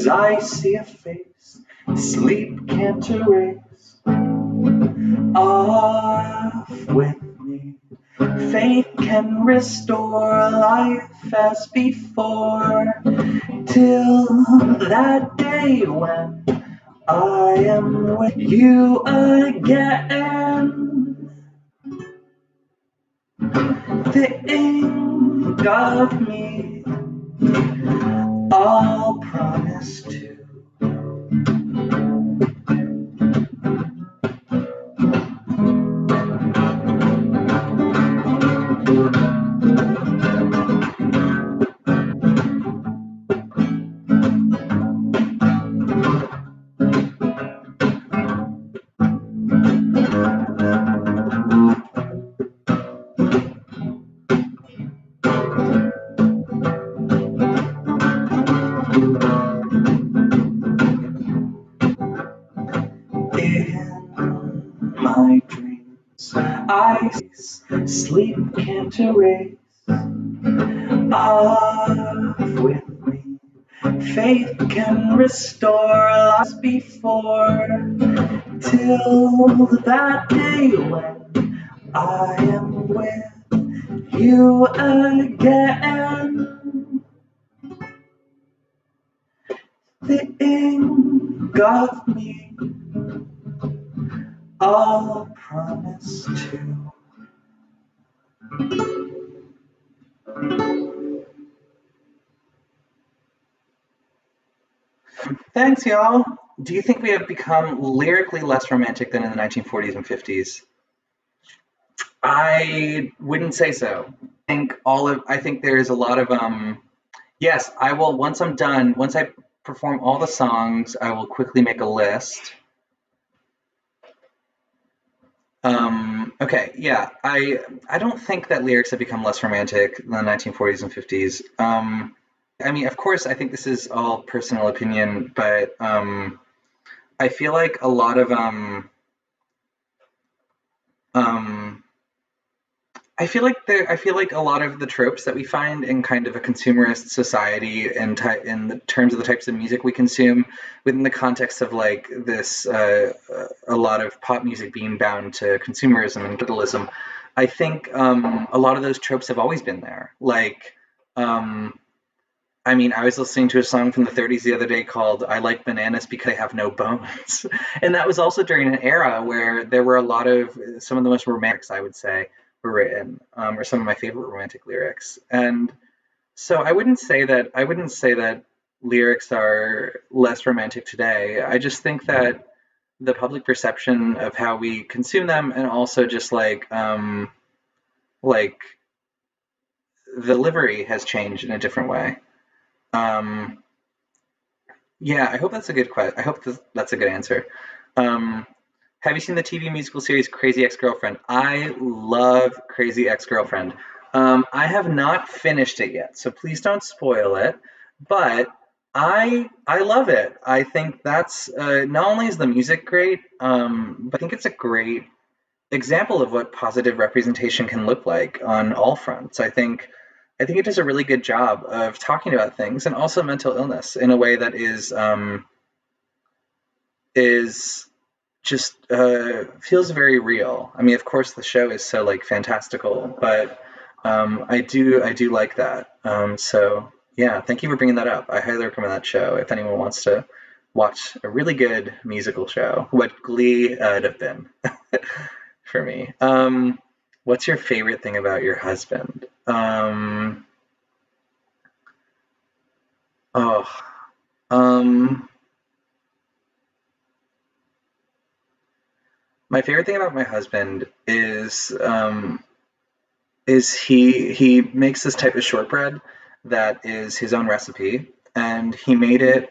I see a face sleep can't erase. Off with me, faith can restore life as before, till that day when I am with you again. Think of me, I'll promise to. In my dreams, I sleep can't erase. Off with me, faith can restore lives before, till that day when I am with you again. Think of me, I'll promise to. Thanks, y'all. Do you think we have become lyrically less romantic than in the 1940s and 50s? I wouldn't say so. I think there's a lot of yes, I will once I'm done, once I perform all the songs, I will quickly make a list. Okay, yeah, I don't think that lyrics have become less romantic than the 1940s and 50s. I mean, of course, I think this is all personal opinion, but I feel like a lot of um, I feel like a lot of the tropes that we find in kind of a consumerist society and in the terms of the types of music we consume within the context of like this a lot of pop music being bound to consumerism and capitalism. I think a lot of those tropes have always been there. Like um, I mean, I was listening to a song from the 30s the other day called I Like Bananas Because They Have No Bones. And that was also during an era where there were a lot of some of the most romantics, I would say, were written, or some of my favorite romantic lyrics. And so I wouldn't say that lyrics are less romantic today. I just think that the public perception of how we consume them and also just like the delivery has changed in a different way. Um, Yeah, I hope that's a good question. I hope that's a good answer. Um, have you seen the TV musical series Crazy Ex-Girlfriend? I love Crazy Ex-Girlfriend. I have not finished it yet, so please don't spoil it. But I love it. I think that's not only is the music great, but I think it's a great example of what positive representation can look like on all fronts. I think it does a really good job of talking about things and also mental illness in a way that is just feels very real. I mean, of course, the show is so like fantastical, but I do like that. So yeah, thank you for bringing that up. I highly recommend that show if anyone wants to watch a really good musical show. What Glee would have been for me. What's your favorite thing about your husband? Oh, um, my favorite thing about my husband is he makes this type of shortbread that is his own recipe, and he made it.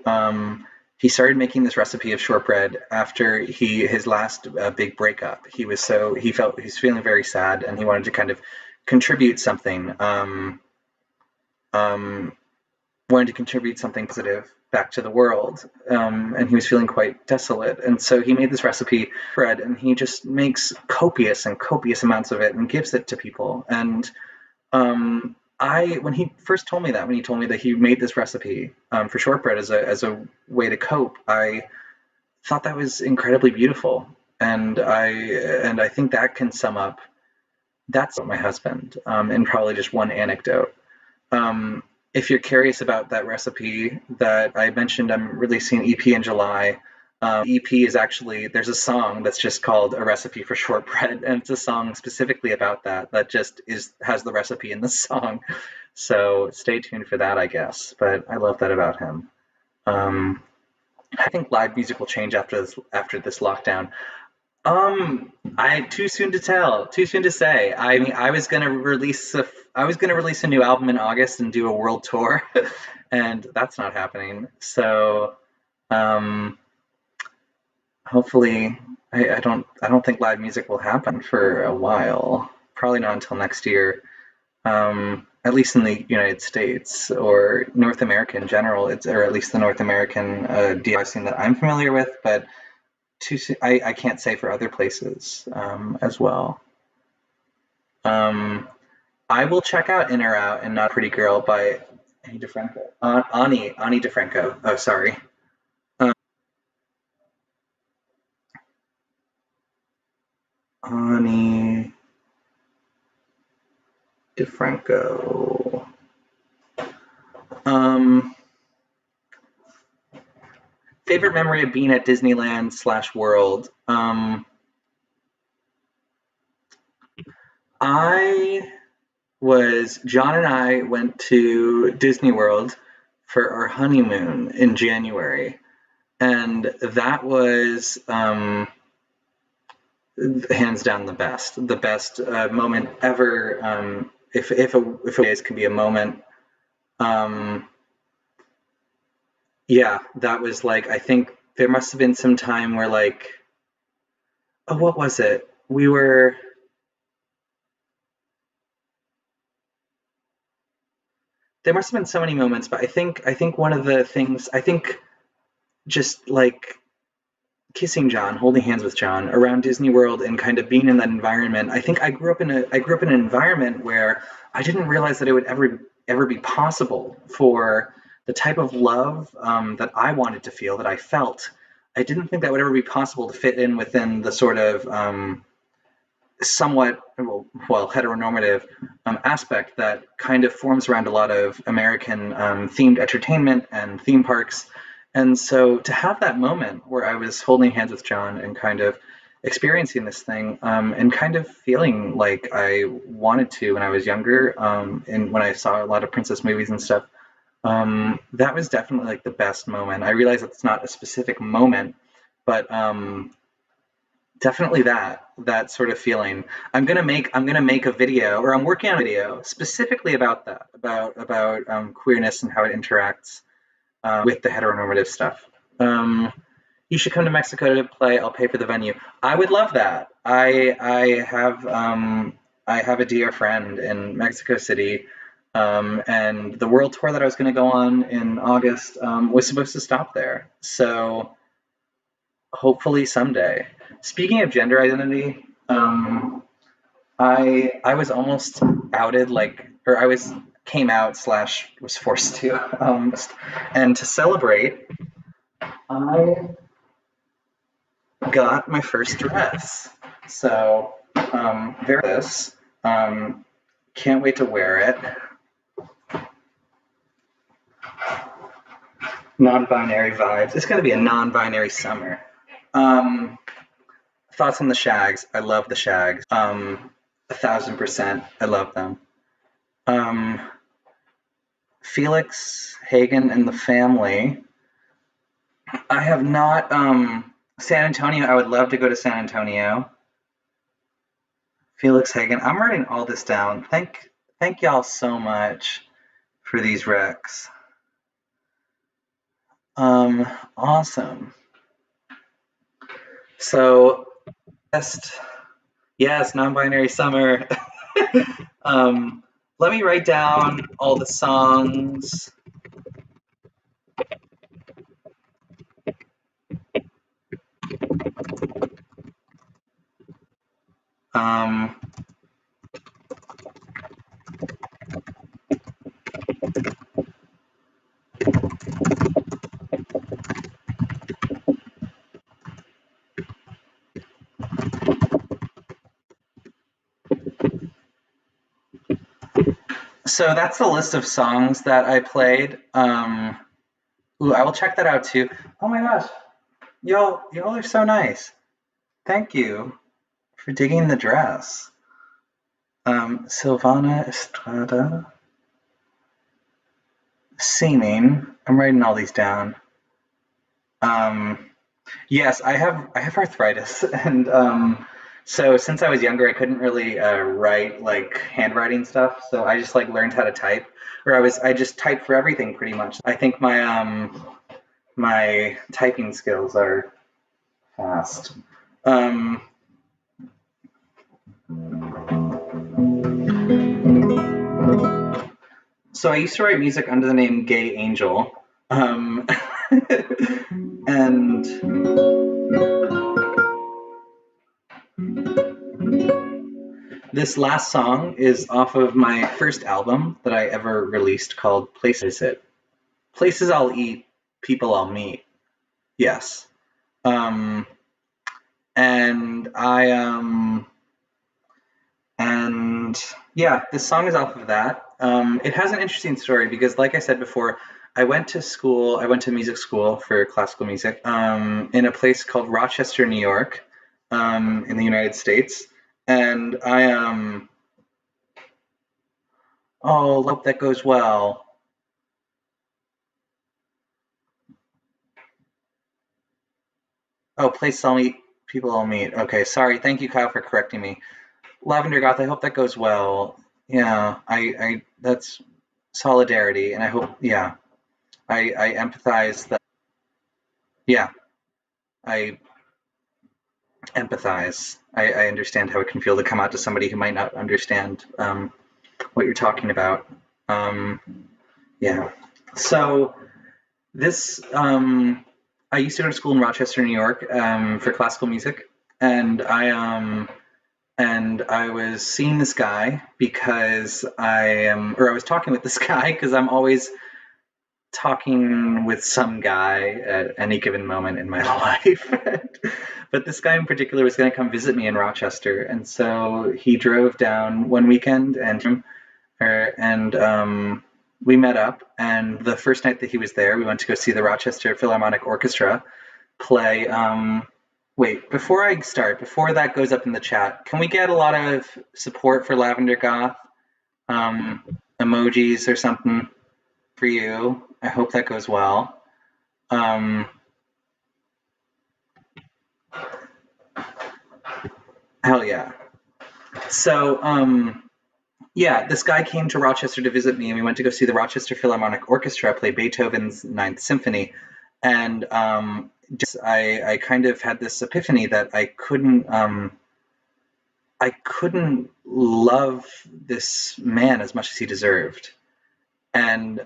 He started making this recipe of shortbread after his last big breakup. He was feeling very sad, and he wanted to kind of contribute something. Um, Wanted to contribute something positive back to the world, and he was feeling quite desolate. And so he made this recipe bread, and he just makes copious and copious amounts of it and gives it to people. And when he first told me that, when he told me that he made this recipe for shortbread as a way to cope, I thought that was incredibly beautiful, and I think that can sum up that's my husband in probably just one anecdote. Um, if you're curious about that recipe that I mentioned, I'm releasing an EP in July. EP is actually there's a song that's just called "A Recipe for Shortbread," and it's a song specifically about that just is has the recipe in the song. So stay tuned for that, I guess. But I love that about him. Um, I think live music will change after this lockdown. I too soon to tell, too soon to say. I mean, I was gonna release a new album in August and do a world tour, and that's not happening. So, um, hopefully, I don't think live music will happen for a while. Probably not until next year. At least in the United States or North America in general, or at least the North American DIY scene that I'm familiar with, but I can't say for other places as well. Um, I will check out In or Out and Not a Pretty Girl by Ani DeFranco. Ani DeFranco. Oh, sorry. Um, Ani DeFranco. Um, Favorite memory of being at Disneyland slash World. I John and I went to Disney World for our honeymoon in January, and that was hands down the best moment ever. If a days can be a moment, um, yeah, that was like I think there must have been some time where like, oh, what was it? There must have been so many moments, but I think one of the things I think just like kissing John, holding hands with John around Disney World and kind of being in that environment. I think I grew up in an environment where I didn't realize that it would ever be possible for the type of love that I wanted to feel that I felt. I didn't think that would ever be possible to fit in within the sort of somewhat heteronormative aspect that kind of forms around a lot of American themed entertainment and theme parks. And so to have that moment where I was holding hands with John and kind of experiencing this thing and kind of feeling like I wanted to when I was younger and when I saw a lot of princess movies and stuff, that was definitely like the best moment. I realize it's not a specific moment, but definitely that sort of feeling. I'm gonna make a video, or I'm working on a video specifically about that, about queerness and how it interacts with the heteronormative stuff. You should come to Mexico to play. I'll pay for the venue. I would love that. I have a dear friend in Mexico City, and the world tour that I was going to go on in August was supposed to stop there. So hopefully someday. Speaking of gender identity, I was almost outed, like, or I was came out slash was forced to, and to celebrate, I got my first dress. So very this, can't wait to wear it. Non-binary vibes. It's going to be a non-binary summer. Thoughts on the Shags? I love the Shags. 1,000%. I love them. Felix Hagen and the Family. I have not. San Antonio. I would love to go to San Antonio. Felix Hagen. I'm writing all this down. Thank y'all so much for these recs. Awesome. So, yes, non-binary summer. Let me write down all the songs. So that's the list of songs that I played. Ooh, I will check that out too. Oh my gosh, y'all are so nice. Thank you for digging the dress. Silvana Estrada. Seeming. I'm writing all these down. Yes, I have arthritis, and so since I was younger, I couldn't really write like handwriting stuff. So I just like learned how to type, or I just typed for everything pretty much. I think my typing skills are fast. So I used to write music under the name Gay Angel, and this last song is off of my first album that I ever released called Places It. Places I'll eat, people I'll meet. Yes. And yeah, this song is off of that. It has an interesting story because, like I said before, I went to music school for classical music in a place called Rochester, New York, in the United States. And I hope that goes well. Oh, place I'll meet, people I'll meet. Okay, sorry. Thank you, Kyle, for correcting me. Lavender Goth, I hope that goes well. Yeah, I that's solidarity, and I hope, yeah, I empathize that. Yeah, I empathize. I understand how it can feel to come out to somebody who might not understand what you're talking about. Yeah. So this, I used to go to school in Rochester, New York, for classical music, and I was seeing this guy because I was talking with this guy because I'm always talking with some guy at any given moment in my life. But this guy in particular was going to come visit me in Rochester, and so he drove down one weekend, and we met up. And the first night that he was there, we went to go see the Rochester Philharmonic Orchestra play. Wait, before that goes up in the chat, can we get a lot of support for Lavender Goth? Emojis or something for you. I hope that goes well. Hell yeah. So, yeah, this guy came to Rochester to visit me, and we went to go see the Rochester Philharmonic Orchestra play Beethoven's Ninth Symphony. And I kind of had this epiphany that I couldn't love this man as much as he deserved. And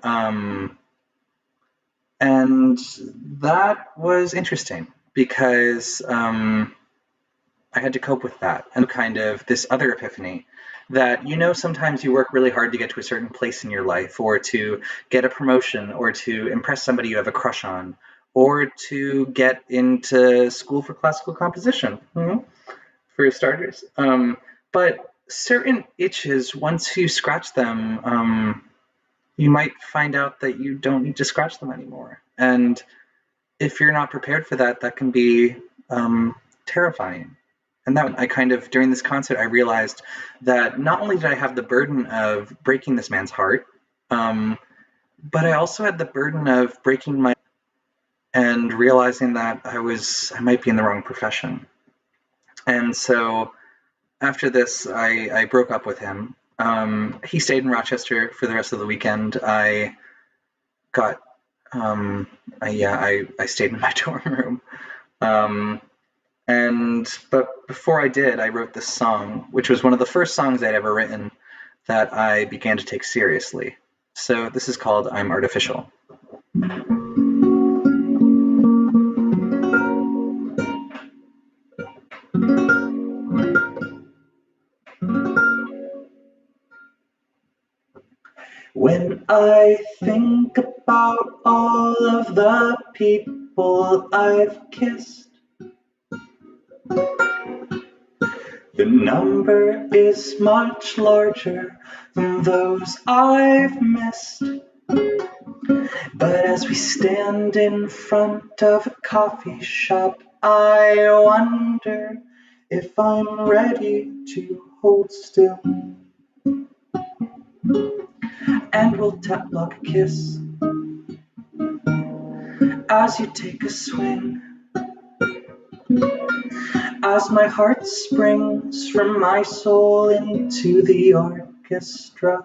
that was interesting because I had to cope with that, and kind of this other epiphany that, sometimes you work really hard to get to a certain place in your life, or to get a promotion, or to impress somebody you have a crush on, or to get into school for classical composition, for starters. But certain itches, once you scratch them, you might find out that you don't need to scratch them anymore. And if you're not prepared for that, that can be terrifying. And that I kind of, during this concert, I realized that not only did I have the burden of breaking this man's heart, but I also had the burden of breaking my and realizing that I might be in the wrong profession. And so after this, I broke up with him. He stayed in Rochester for the rest of the weekend. I got, I stayed in my dorm room. But before I did, I wrote this song, which was one of the first songs I'd ever written that I began to take seriously. So this is called I'm Artificial. When I think about all of the people I've kissed, the number is much larger than those I've missed. But as we stand in front of a coffee shop, I wonder if I'm ready to hold still. And we'll tap lock a kiss as you take a swing, as my heart springs from my soul into the orchestra.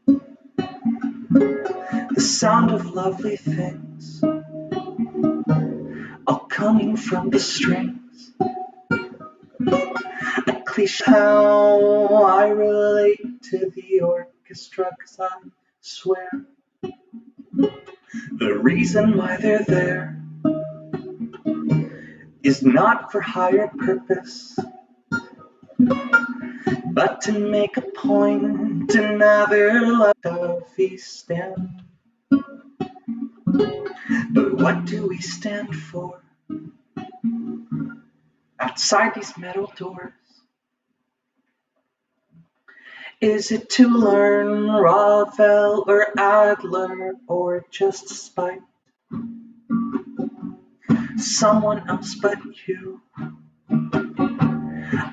The sound of lovely things, all coming from the strings. A cliche how I relate to the orchestra, 'cause I swear the reason why they're there is not for higher purpose, but to make a point, another light of East End. But what do we stand for outside these metal doors? Is it to learn Ravel or Adler or just spite someone else but you?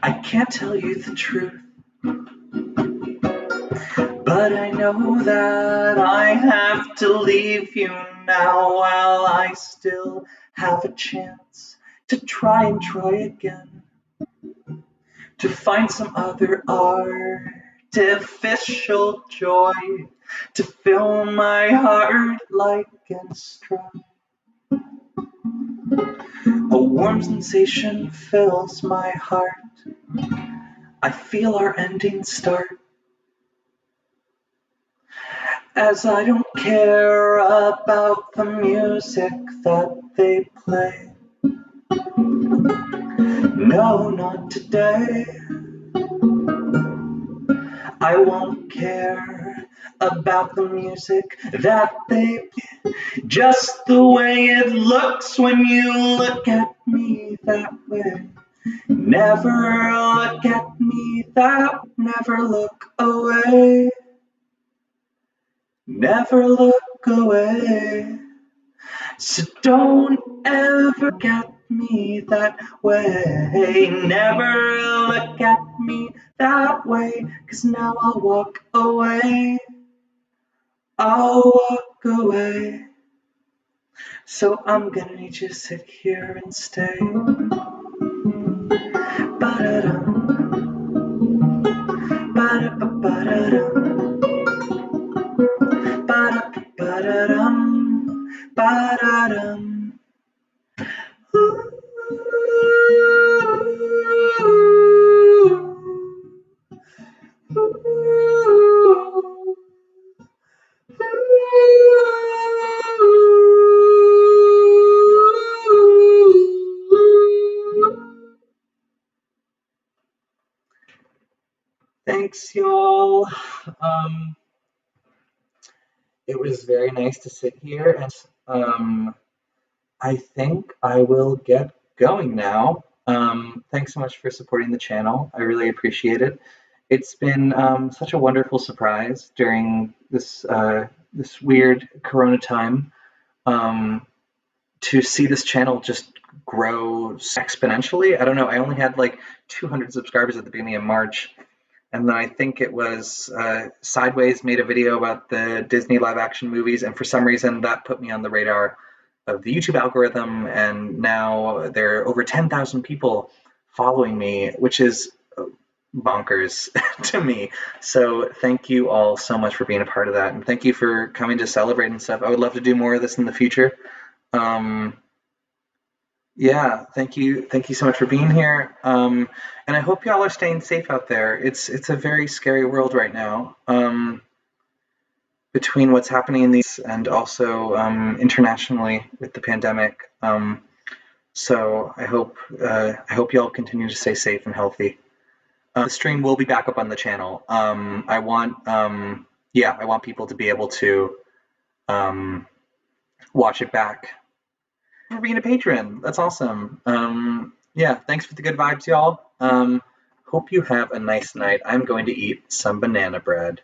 I can't tell you the truth, but I know that I have to leave you now while I still have a chance to try again, to find some other artificial joy to fill my heart like a straw. A warm sensation fills my heart. I feel our ending start, as I don't care about the music that they play. No, not today. I won't care about the music that they play. Just the way it looks when you look at me that way. Never look at me never look away. Never look away. So don't ever look at me that way. Never look at me that way, 'cause now I'll walk away. I'll walk away. So I'm gonna need you to sit here and stay. Ba-da-dum. Ba-da-ba-ba-da-dum. Ba-da-ba-ba-da-dum. Ba-da-dum. Thanks, y'all. It was very nice to sit here, and I think I will get going now. Thanks so much for supporting the channel. I really appreciate it. It's been such a wonderful surprise during this weird Corona time. to see this channel just grow exponentially. I don't know. I only had like 200 subscribers at the beginning of March. And then I think it was Sideways made a video about the Disney live action movies. And for some reason, that put me on the radar of the YouTube algorithm. And now there are over 10,000 people following me, which is bonkers to me. So thank you all so much for being a part of that. And thank you for coming to celebrate and stuff. I would love to do more of this in the future. Um, yeah, thank you. Thank you so much for being here. And I hope y'all are staying safe out there. It's a very scary world right now. Between what's happening in these and also internationally with the pandemic. So I hope y'all continue to stay safe and healthy. The stream will be back up on the channel. I want I want people to be able to watch it back. For being a patron, that's awesome. Yeah, thanks for the good vibes, y'all. Hope you have a nice night. I'm going to eat some banana bread.